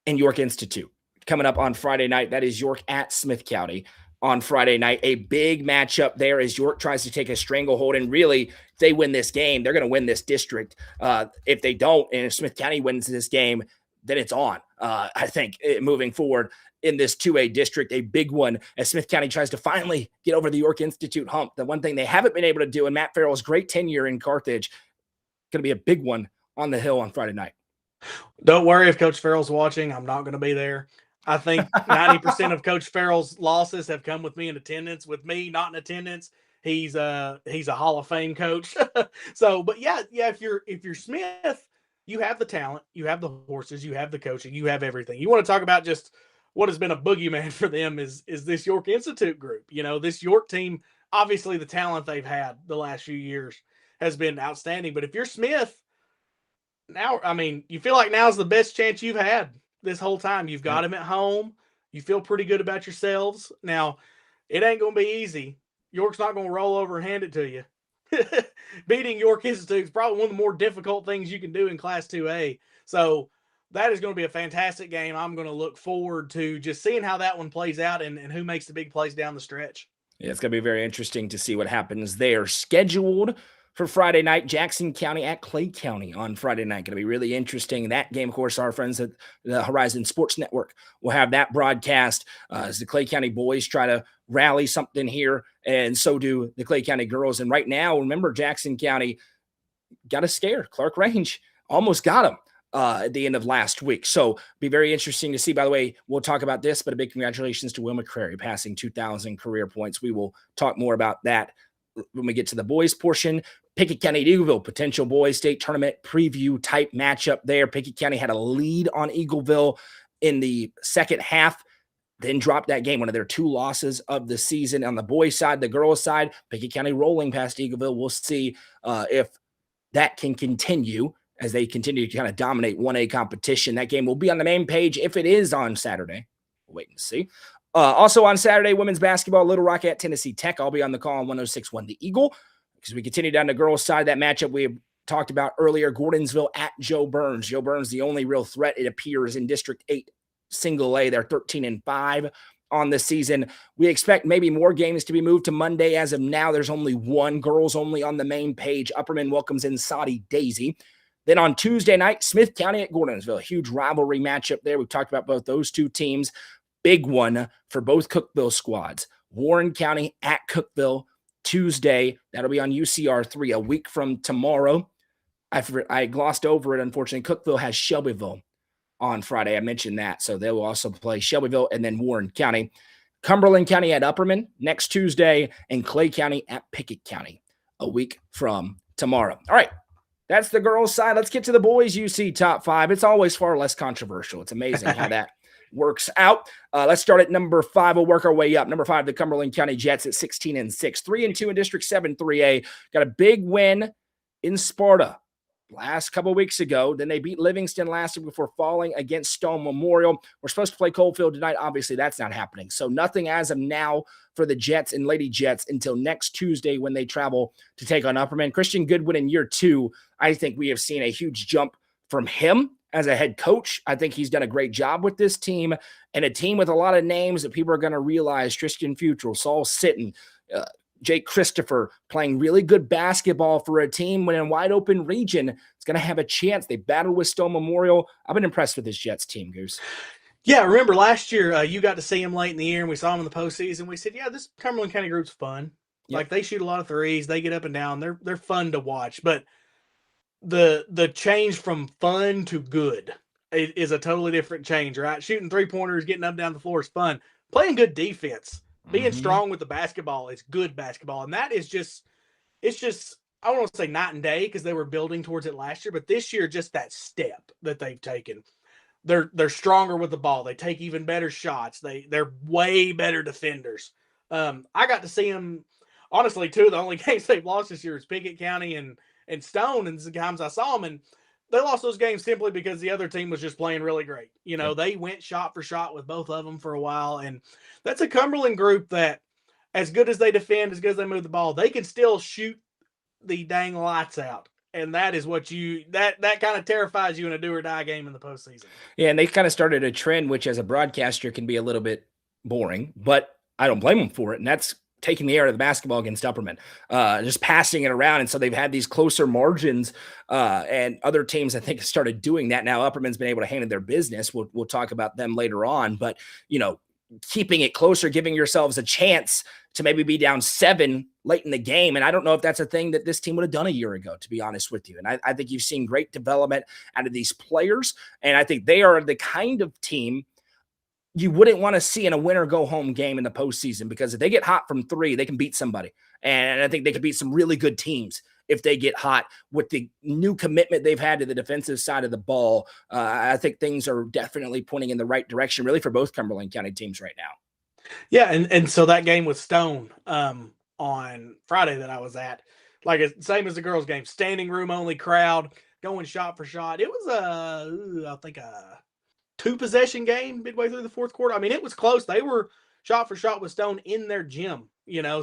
and York Institute. Coming up on Friday night, that is York at Smith County. on Friday night. A big matchup there as York tries to take a stranglehold. And really, if they win this game, they're going to win this district. If they don't, and if Smith County wins this game, then it's on, I think, moving forward in this 2A district, a big one as Smith County tries to finally get over the York Institute hump. The one thing they haven't been able to do, and Matt Farrell's great tenure in Carthage, going to be a big one on the Hill on Friday night. Don't worry if Coach Farrell's watching. I'm not going to be there. I think 90% of Coach Farrell's losses have come with me in attendance. With me not in attendance, he's a Hall of Fame coach. So, but yeah, if you're Smith, you have the talent, you have the horses, you have the coaching, you have everything. You want to talk about just what has been a boogeyman for them is this York Institute group. You know, this York team, obviously the talent they've had the last few years has been outstanding. But if you're Smith, now, I mean, you feel like now's the best chance you've had this whole time. You've got him at home. You feel pretty good about yourselves. Now, it ain't going to be easy. York's not going to roll over and hand it to you. Beating York Institute is probably one of the more difficult things you can do in Class 2A. So that is going to be a fantastic game. I'm going to look forward to just seeing how that one plays out and who makes the big plays down the stretch. Yeah, it's going to be very interesting to see what happens there. Scheduled for Friday night, Jackson County at Clay County on Friday night. Going to be really interesting. That game, of course, our friends at the Horizon Sports Network will have that broadcast as the Clay County boys try to rally something here, and so do the Clay County girls. And right now, remember, Jackson County got a scare. Clark Range almost got them at the end of last week. So be very interesting to see. By the way, we'll talk about this, but a big congratulations to Will McCrary passing 2,000 career points. We will talk more about that when we get to the boys portion. Pickett County at Eagleville, potential boys state tournament preview type matchup there. Pickett County had a lead on Eagleville in the second half, then dropped that game, one of their 2 losses of the season. On the boys side, the girls side, Pickett County rolling past Eagleville. We'll see if that can continue as they continue to kind of dominate 1A competition. That game will be on the main page if it is on Saturday. We'll wait and see. Also on Saturday, women's basketball, Little Rock at Tennessee Tech. I'll be on the call on 106.1 The Eagle. Because we continue down the girls' side, that matchup we have talked about earlier, Gordonsville at Joe Burns. Joe Burns, the only real threat, it appears, in District 8 Single A. They're 13-5 on the season. We expect maybe more games to be moved to Monday. As of now, there's only one, girls only on the main page. Upperman welcomes in Soddy Daisy. Then on Tuesday night, Smith County at Gordonsville. A huge rivalry matchup there. We've talked about both those two teams. Big one for both Cookeville squads. Warren County at Cookeville. Tuesday, that'll be on UCR 3 a week from tomorrow. I glossed over it, unfortunately. Cookeville has Shelbyville on Friday. I mentioned that, so they will also play Shelbyville and then Warren County. Cumberland County at Upperman next Tuesday, and Clay County at Pickett County a week from tomorrow. All right, that's the girls' side. Let's get to the boys' UC top 5. It's always far less controversial. It's amazing how that works out. Let's start at number 5. We'll work our way up. Number 5, the Cumberland County Jets at 16-6, 3-2 in District 7 3A. Got a big win in Sparta last couple of weeks ago. Then they beat Livingston last week before falling against Stone Memorial. We're supposed to play Coalfield tonight. Obviously, that's not happening. So nothing as of now for the Jets and Lady Jets until next Tuesday when they travel to take on Upperman. Christian Goodwin in year 2, I think we have seen a huge jump from him as a head coach. I think he's done a great job with this team, and a team with a lot of names that people are going to realize. Tristan Futrell, Saul Sitton, Jake Christopher, playing really good basketball for a team when in a wide open region, it's going to have a chance. They battled with Stone Memorial. I've been impressed with this Jets team, Goose. Yeah, remember last year you got to see him late in the year, and we saw him in the postseason. We said, yeah, this Cumberland County group's fun. Yep. Like, they shoot a lot of threes. They get up and down. They're fun to watch. But the change from fun to good is a totally different change, right? Shooting 3-pointers, getting up and down the floor is fun. Playing good defense, being strong with the basketball is good basketball. And that is just, it's just, I don't want to say night and day because they were building towards it last year, but this year, just that step that they've taken. They're stronger with the ball. They take even better shots. They're way better defenders. I got to see them, honestly, 2 of the only games they've lost this year is Pickett County and Stone, and the times I saw them, and they lost those games simply because the other team was just playing really great. You know, they went shot for shot with both of them for a while, and that's a Cumberland group that, as good as they defend, as good as they move the ball, they can still shoot the dang lights out. And that is what that kind of terrifies you in a do or die game in the postseason. Yeah, and they kind of started a trend, which as a broadcaster can be a little bit boring, but I don't blame them for it. And that's taking the air of the basketball against Upperman, just passing it around. And so they've had these closer margins, and other teams, I think, have started doing that now. Upperman's been able to handle their business. We'll talk about them later on, but keeping it closer, giving yourselves a chance to maybe be down 7 late in the game. And I don't know if that's a thing that this team would have done a year ago, to be honest with you. And I think you've seen great development out of these players. And I think they are the kind of team you wouldn't want to see in a winner go home game in the postseason, because if they get hot from 3, they can beat somebody. And I think they could beat some really good teams if they get hot with the new commitment they've had to the defensive side of the ball. I think things are definitely pointing in the right direction, really, for both Cumberland County teams right now. Yeah. And so that game with Stone on Friday that I was at, like same as the girls' game, standing room only crowd, going shot for shot. It was I think a 2-possession game midway through the fourth quarter. I mean, it was close. They were shot for shot with Stone in their gym,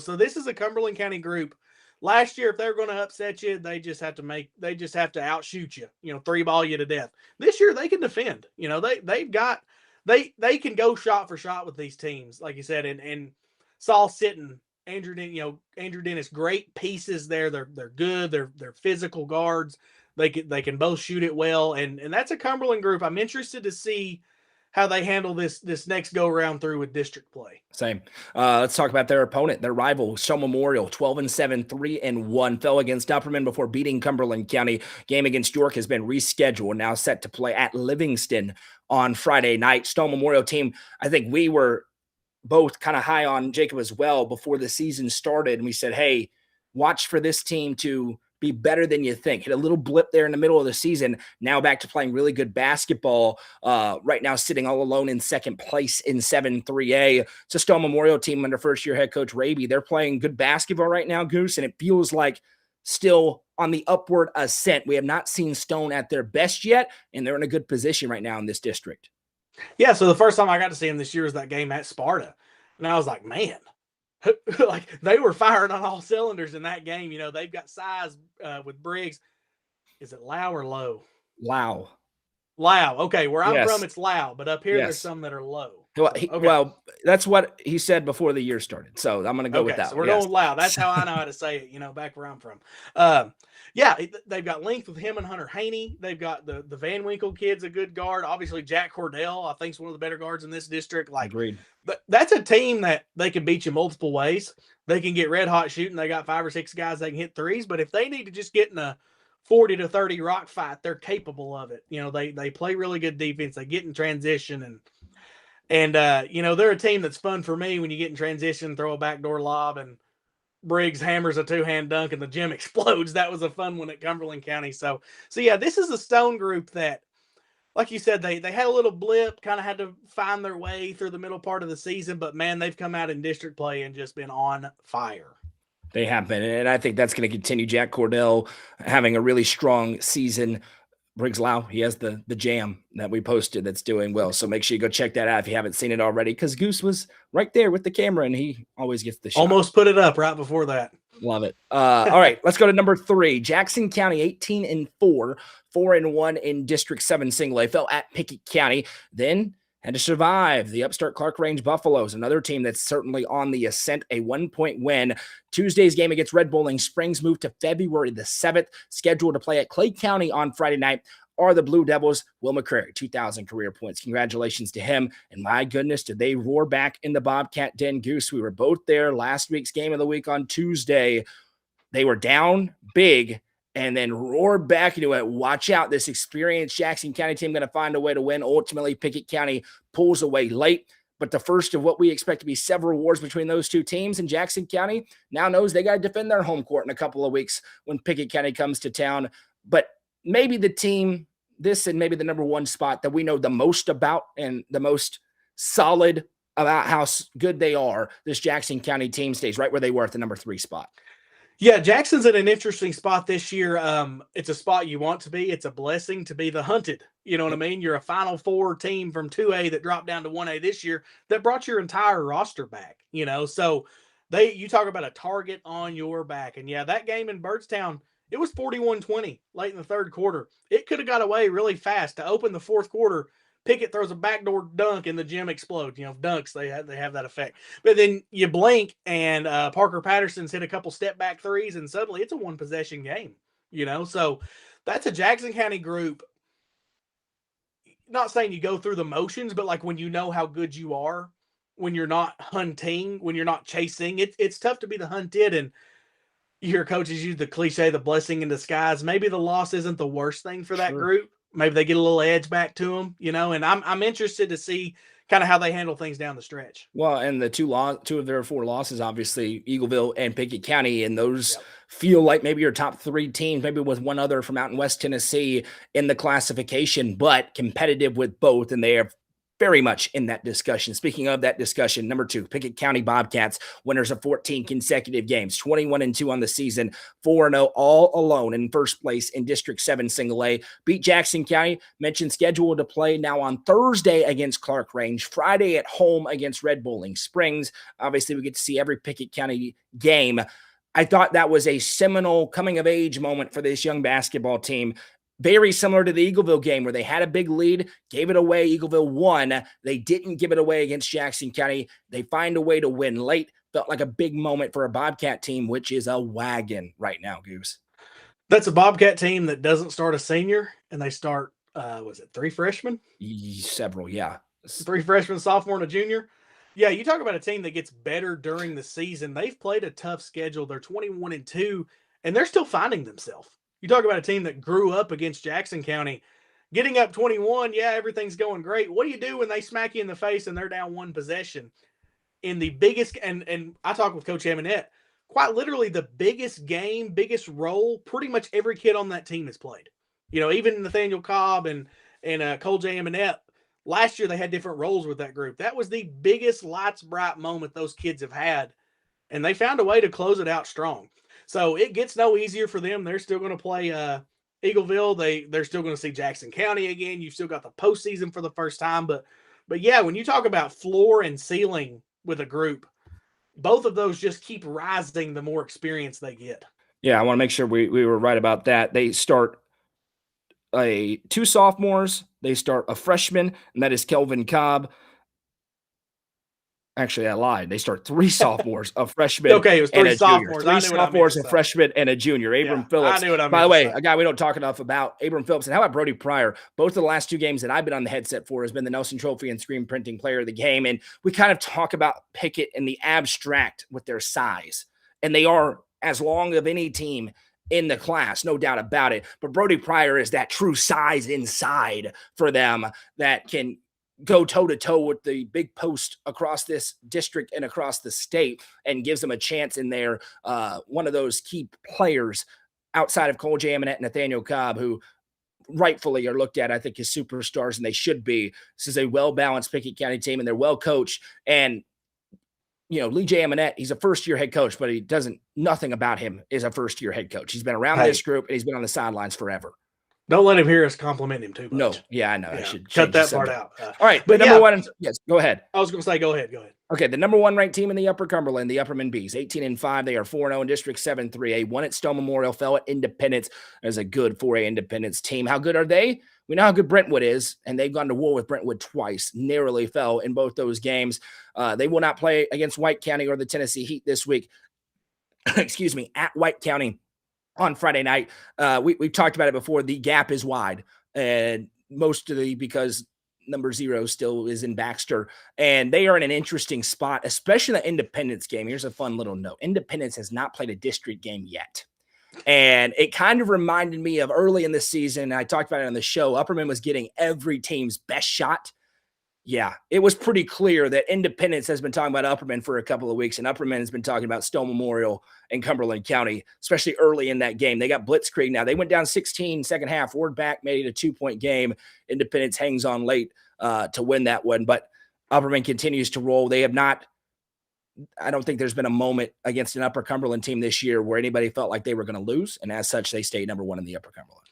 So this is a Cumberland County group. Last year, if they're going to upset you, they just have to outshoot you, 3-ball you to death. This year they can defend. They can go shot for shot with these teams, like you said, and Saul Sitton, Andrew Dennis, great pieces there. They're good. They're physical guards. They can both shoot it well, and that's a Cumberland group. I'm interested to see how they handle this next go around through with district play. Same. Let's talk about their opponent, their rival, Stowe Memorial, 12-7, 3-1, fell against Upperman before beating Cumberland County. Game against York has been rescheduled, now set to play at Livingston on Friday night. Stowe Memorial team, I think we were both kind of high on Jacob as well before the season started, and we said, hey, watch for this team to be better than you think. Hit a little blip there in the middle of the season. Now back to playing really good basketball. Right now sitting all alone in second place in 7-3A. It's a Stowe Memorial team under first-year head coach Raby. They're playing good basketball right now, Goose, and it feels like still on the upward ascent. We have not seen Stone at their best yet, and they're in a good position right now in this district. Yeah, so the first time I got to see them this year was that game at Sparta. And I was like, man, like they were firing on all cylinders in that game. They've got size with Briggs. Is it Lau or Low? Lau. Okay, where I'm from, it's Lau, but up here there's some that are Low. Well, that's what he said before the year started. So I'm going to go with that. So we're going with Lau. That's how I know how to say it, back where I'm from. They've got length with him and Hunter Haney. They've got the Van Winkle kid's a good guard. Obviously, Jack Cordell, I think, is one of the better guards in this district. Agreed. But that's a team that they can beat you multiple ways. They can get red hot shooting. They got 5 or 6 guys that can hit threes. But if they need to just get in a 40 to 30 rock fight, they're capable of it. They play really good defense. They get in transition and they're a team that's fun for me when you get in transition, throw a backdoor lob, and Briggs hammers a 2-hand dunk and the gym explodes. That was a fun one at Cumberland County. So yeah, this is a Stone group that, like you said, they had a little blip, kind of had to find their way through the middle part of the season, but man, they've come out in district play and just been on fire. They have been, and I think that's going to continue. Jack Cordell having a really strong season. Briggs Lau, he has the jam that we posted that's doing well. So make sure you go check that out if you haven't seen it already, because Goose was right there with the camera, and he always gets the shot. Almost put it up right before that. Love it. All right, let's go to number 3. Jackson County, 18-4, 4-1 in District 7 single A. Fell at Pickett County, then had to survive the upstart Clark Range Buffaloes, another team that's certainly on the ascent, a 1-point win. Tuesday's game against Red Bowling Springs moved to February the 7th, scheduled to play at Clay County on Friday night. Are the Blue Devils. Will McCrary, 2,000 career points. Congratulations to him. And my goodness, did they roar back in the Bobcat Den, Goose. We were both there last week's game of the week on Tuesday. They were down big and then roared back into it. Watch out. This experienced Jackson County team going to find a way to win. Ultimately, Pickett County pulls away late. But the first of what we expect to be several wars between those two teams, and Jackson County now knows they got to defend their home court in a couple of weeks when Pickett County comes to town. But maybe the team, this and maybe the number 1 spot that we know the most about and the most solid about how good they are, this Jackson County team stays right where they were at the number 3 spot. Yeah, Jackson's in an interesting spot this year. It's a spot you want to be. It's a blessing to be the hunted. You know what I mean? You're a Final Four team from 2A that dropped down to 1A this year that brought your entire roster back, So you talk about a target on your back. And yeah, that game in Byrdstown, it was 41-20 late in the third quarter. It could have got away really fast to open the fourth quarter. Pickett throws a backdoor dunk and the gym explodes. Dunks, they have that effect. But then you blink and Parker Patterson's hit a couple step back threes and suddenly it's a one possession game. So that's a Jackson County group. Not saying you go through the motions, but like when you know how good you are, when you're not hunting, when you're not chasing, it's tough to be the hunted. And you hear coaches use the cliche, the blessing in disguise. Maybe the loss isn't the worst thing for that group. Maybe they get a little edge back to them, and I'm interested to see kind of how they handle things down the stretch. Well, and the two of their 4 losses, obviously Eagleville and Pickett County, and those feel like maybe your top 3 teams, maybe with one other from out in West Tennessee in the classification, but competitive with both, and they are very much in that discussion. Speaking of that discussion, number 2, Pickett County Bobcats, winners of 14 consecutive games, 21-2 on the season, 4-0 all alone in first place in District 7 Single A. Beat Jackson County, mentioned scheduled to play now on Thursday against Clark Range, Friday at home against Red Bowling Springs. Obviously, we get to see every Pickett County game. I thought that was a seminal coming-of-age moment for this young basketball team. Very similar to the Eagleville game where they had a big lead, gave it away. Eagleville won. They didn't give it away against Jackson County. They find a way to win late. Felt like a big moment for a Bobcat team, which is a wagon right now, Goose. That's a Bobcat team that doesn't start a senior, and they start, 3 freshmen? Several, yeah. 3 freshmen, sophomore, and a junior. Yeah, you talk about a team that gets better during the season. They've played a tough schedule. They're 21-2, and they're still finding themselves. You talk about a team that grew up against Jackson County, getting up 21. Yeah, everything's going great. What do you do when they smack you in the face and they're down 1 possession? In the biggest, and I talked with Coach Amonette, quite literally the biggest game, biggest role, pretty much every kid on that team has played. Even Nathaniel Cobb and Cole J. Amonette, last year they had different roles with that group. That was the biggest lights bright moment those kids have had, and they found a way to close it out strong. So it gets no easier for them. They're still going to play Eagleville. They're still going to see Jackson County again. You've still got the postseason for the first time. But yeah, when you talk about floor and ceiling with a group, both of those just keep rising the more experience they get. Yeah, I want to make sure we were right about that. They start 2 sophomores. They start a freshman, and that is Kelvin Cobb. Actually, I lied. They start 3 sophomores, a freshman, okay, it was 3 sophomores. 3 sophomores, a freshman, and a junior. Abram Phillips. I knew what I meant. By the way, a guy we don't talk enough about, Abram Phillips. And how about Brody Pryor? Both of the last 2 games that I've been on the headset for has been the Nelson Trophy and Screen Printing Player of the Game. And we kind of talk about Pickett in the abstract with their size. And they are as long of any team in the class, no doubt about it. But Brody Pryor is that true size inside for them that can go toe-to-toe with the big post across this district and across the state and gives them a chance in there. One of those key players outside of Cole J. Amonette and Nathaniel Cobb, who rightfully are looked at, I think, as superstars, and they should be. This is a well-balanced Pickett County team, and they're well-coached. And, Lee J. Amonette, he's a first-year head coach, but nothing about him is a first-year head coach. He's been around this group, and he's been on the sidelines forever. Don't let him hear us compliment him too much. No, yeah, I know. Yeah. I should cut that part out. All right, but number 1, yes, go ahead. I was going to say, go ahead. Okay, the number 1 ranked team in the Upper Cumberland, the Upperman Bees, 18-5. They are 4-0 in District 7 3A. Won at Stone Memorial, fell at Independence. There's a good 4A Independence team. How good are they? We know how good Brentwood is, and they've gone to war with Brentwood twice. Narrowly fell in both those games. They will not play against White County or the Tennessee Heat this week. Excuse me, at White County on Friday night. We've talked about it before. The gap is wide, and mostly because number 0 still is in Baxter, and they are in an interesting spot, especially the Independence game. Here's a fun little note. Independence has not played a district game yet. And it kind of reminded me of early in the season. I talked about it on the show. Upperman was getting every team's best shot. Yeah, it was pretty clear that Independence has been talking about Upperman for a couple of weeks, and Upperman has been talking about Stone Memorial and Cumberland County, especially early in that game. They got blitzkrieg now. They went down 16 second half. Ward back, made it a 2-point game. Independence hangs on late to win that one, but Upperman continues to roll. They have not – I don't think there's been a moment against an Upper Cumberland team this year where anybody felt like they were going to lose, and as such, they stayed number 1 in the Upper Cumberland.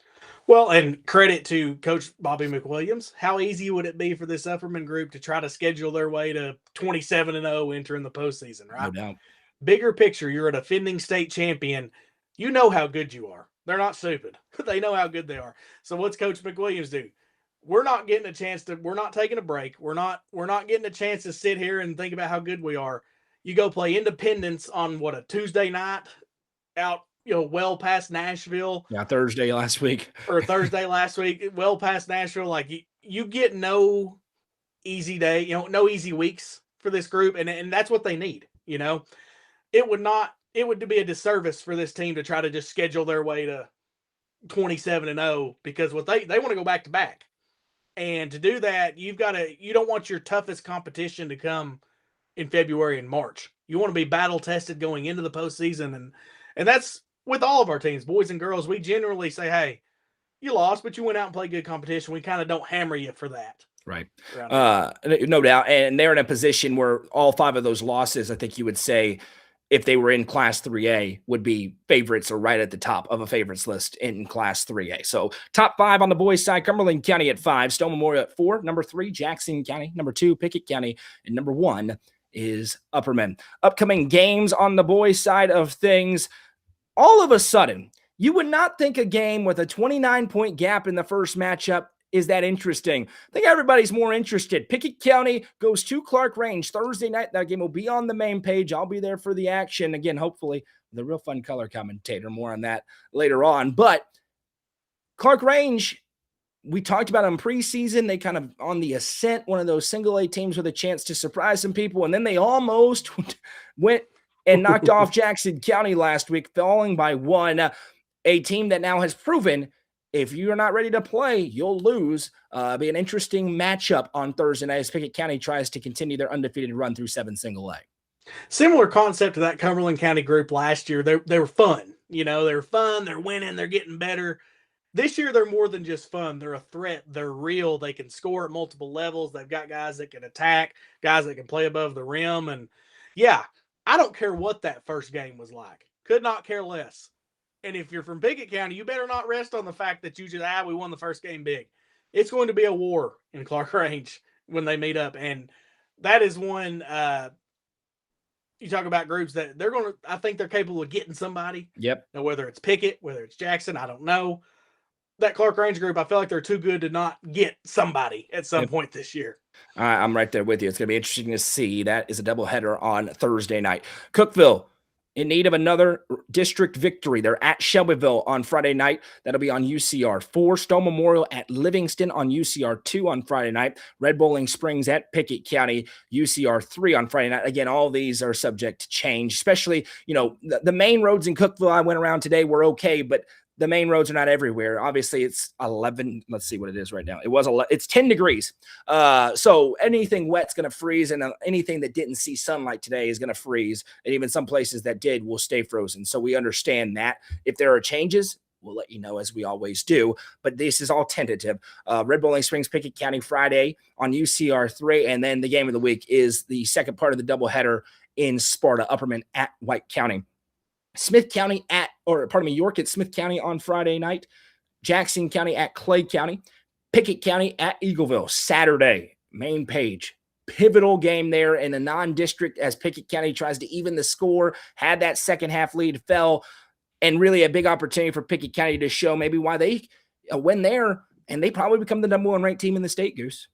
Well, and credit to Coach Bobby McWilliams. How easy would it be for this Upperman group to try to schedule their way to 27-0 entering the postseason, right? No doubt. Bigger picture, you're a defending state champion. You know how good you are. They're not stupid. They know how good they are. So what's Coach McWilliams do? we're not getting a chance to, we're not taking a break. We're not getting a chance to sit here and think about how good we are. You go play Independence on a Tuesday night out, well past Nashville. Yeah, Thursday last week. Or Thursday last week, well past Nashville. Like you get no easy day, no easy weeks for this group. And that's what they need. It would be a disservice for this team to try to just schedule their way to 27-0, because what they want to go back to back. And to do that, you don't want your toughest competition to come in February and March. You want to be battle tested going into the postseason. And that's with all of our teams, boys and girls. We generally say, hey, you lost, but you went out and played good competition. We kind of don't hammer you for that. Right. No doubt. And they're in a position where all 5 of those losses, I think you would say, if they were in Class 3A, would be favorites or right at the top of a favorites list in Class 3A. So top 5 on the boys' side, Cumberland County at 5, Stone Memorial at 4, number 3, Jackson County, number 2, Pickett County, and number 1 is Upperman. Upcoming games on the boys' side of things, all of a sudden, you would not think a game with a 29-point gap in the first matchup is that interesting. I think everybody's more interested. Pickett County goes to Clark Range Thursday night. That game will be on the main page. I'll be there for the action. Again, hopefully, the real fun color commentator. More on that later on. But Clark Range, we talked about them preseason. They kind of on the ascent, one of those single A teams with a chance to surprise some people. And then they almost went and knocked off Jackson County last week, falling by 1. A team that now has proven if you're not ready to play, you'll lose. Be an interesting matchup on Thursday night as Pickett County tries to continue their undefeated run through 7 single A. Similar concept to that Cumberland County group last year. They were fun. They were fun. They're winning. They're getting better. This year, they're more than just fun. They're a threat. They're real. They can score at multiple levels. They've got guys that can attack, guys that can play above the rim. And yeah, I don't care what that first game was like. Could not care less. And if you're from Pickett County, you better not rest on the fact that you just, we won the first game big. It's going to be a war in Clark Range when they meet up. And that is one, you talk about groups that I think they're capable of getting somebody. Yep. Now, whether it's Pickett, whether it's Jackson, I don't know. That Clark Range group, I feel like they're too good to not get somebody at some point this year. I'm right there with you. It's going to be interesting to see. That is a doubleheader on Thursday night. Cookeville, in need of another district victory. They're at Shelbyville on Friday night. That'll be on UCR 4. Stone Memorial at Livingston on UCR 2 on Friday night. Red Bowling Springs at Pickett County, UCR 3 on Friday night. Again, all these are subject to change, especially, the main roads in Cookeville I went around today were okay, but the main roads are not everywhere. Obviously, it's 11. Let's see what it is right now. It's 10 degrees. So anything wet's going to freeze, and anything that didn't see sunlight today is going to freeze. And even some places that did will stay frozen. So we understand that. If there are changes, we'll let you know, as we always do. But this is all tentative. Red Bowling Springs, Pickett County Friday on UCR 3. And then the game of the week is the second part of the doubleheader in Sparta, Upperman at White County. York at Smith County on Friday night. Jackson County at Clay County. Pickett County at Eagleville Saturday. Main page. Pivotal game there in a non-district as Pickett County tries to even the score. Had that second half lead, fell. And really a big opportunity for Pickett County to show maybe why they win there. And they probably become the number 1 ranked team in the state, Goose.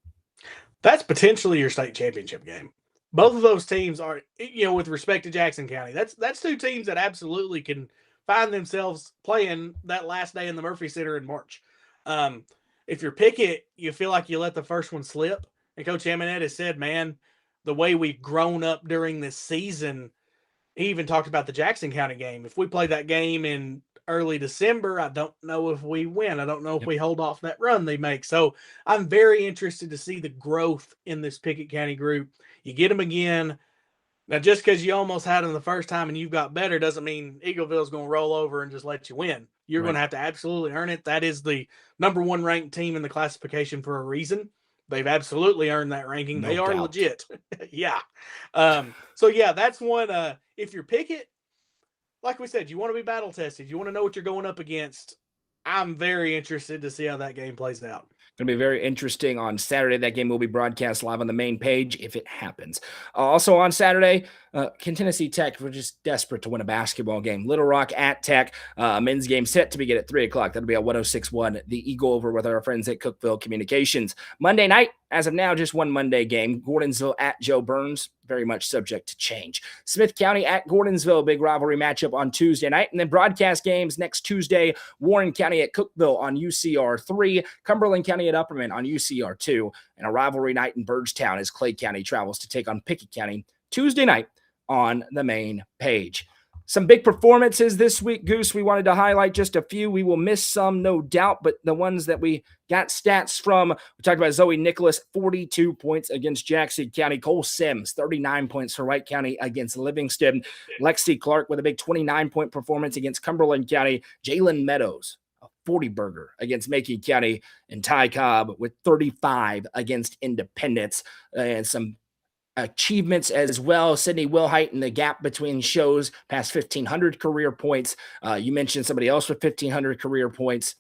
That's potentially your state championship game. Both of those teams are, with respect to Jackson County, that's 2 teams that absolutely can find themselves playing that last day in the Murphy Center in March. If you're Pickett, you feel like you let the first one slip. And Coach Eminet has said, man, the way we've grown up during this season, he even talked about the Jackson County game. If we play that game in early December, I don't know if we win. I don't know if we hold off that run they make. So I'm very interested to see the growth in this Pickett County group. You get them again. Now, just because you almost had them the first time and you've got better doesn't mean Eagleville's going to roll over and just let you win. You're going to have to absolutely earn it. That is the number 1 ranked team in the classification for a reason. They've absolutely earned that ranking. They are legit. Yeah. That's one. If you're Pickett, like we said, you want to be battle tested. You want to know what you're going up against. I'm very interested to see how that game plays out. Going to be very interesting on Saturday. That game will be broadcast live on the main page if it happens. Also on Saturday, Can Tennessee Tech, we're just desperate to win a basketball game. Little Rock at Tech, men's game set to begin at 3 o'clock. That'll be at 106.1, the Eagle over with our friends at Cookeville Communications. Monday night, as of now, just one Monday game. Gordonsville at Joe Burns, very much subject to change. Smith County at Gordonsville, big rivalry matchup on Tuesday night. And then broadcast games next Tuesday, Warren County at Cookeville on UCR 3, Cumberland County at Upperman on UCR 2, and a rivalry night in Burgetown as Clay County travels to take on Pickett County Tuesday night on the main page. Some big performances this week, Goose. We wanted to highlight just a few. We will miss some, no doubt, but the ones that we got stats from, we talked about Zoe Nicholas, 42 points against Jackson County. Cole Sims, 39 points for Wright County against Livingston. Lexi Clark with a big 29-point performance against Cumberland County. Jalen Meadows, a 40-burger against Macon County. And Ty Cobb with 35 against Independence. And some achievements as well. Sydney Wilhite in the gap between shows past 1,500 career points. You mentioned somebody else with 1,500 career points.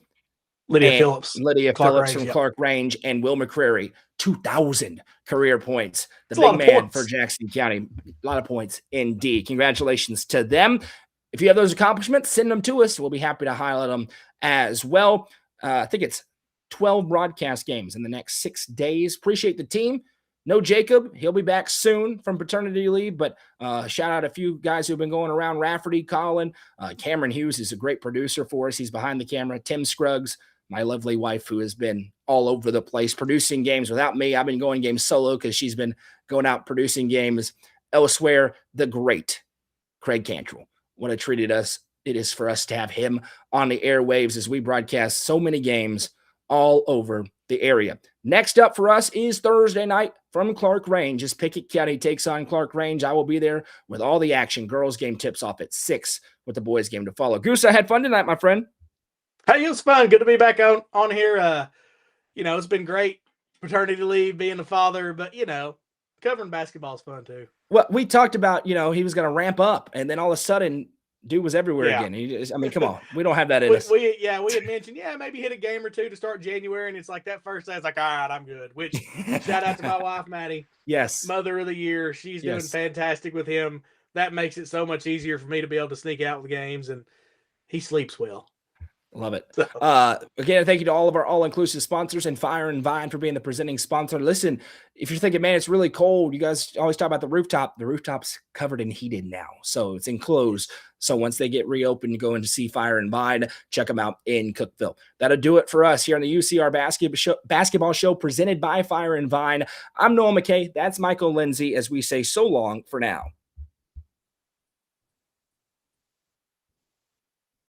Lydia Phillips from Clark Range, and Will McCrary, 2,000 career points. The big man for Jackson County. A lot of points indeed. Congratulations to them. If you have those accomplishments, send them to us. We'll be happy to highlight them as well. I think it's 12 broadcast games in the next 6 days. Appreciate the team. No Jacob. He'll be back soon from paternity leave, but shout out a few guys who've been going around. Rafferty, Colin, Cameron Hughes is a great producer for us. He's behind the camera. Tim Scruggs, my lovely wife, who has been all over the place producing games without me. I've been going games solo because she's been going out producing games elsewhere. The great Craig Cantrell. What a treat it is for us to have him on the airwaves as we broadcast so many games all over the area. Next up for us is Thursday night from Clark Range as Pickett County takes on Clark Range. I will be there with all the action. Girls game tips off at 6 with the boys game to follow. Goose, I had fun tonight, my friend. Hey, it was fun. Good to be back on here. It's been great. Paternity leave, being a father, but covering basketball is fun too. Well, we talked about, he was going to ramp up, and then all of a sudden dude was everywhere again. Come on. We don't have that in us. We had mentioned, maybe hit a game or two to start January, and it's like that first day, it's like, all right, I'm good. Which, shout out to my wife, Maddie. Yes. Mother of the year. She's doing fantastic with him. That makes it so much easier for me to be able to sneak out with games, and he sleeps well. Love it. Again, thank you to all of our all-inclusive sponsors and Fire&Vine for being the presenting sponsor. Listen, if you're thinking, man, it's really cold, you guys always talk about the rooftop. The rooftop's covered and heated now, so it's enclosed. So once they get reopened, you go in to see Fire&Vine. Check them out in Cookeville. That'll do it for us here on the UCR Basketball Show presented by Fire&Vine. I'm Noah McKay. That's Michael Lindsay as we say so long for now.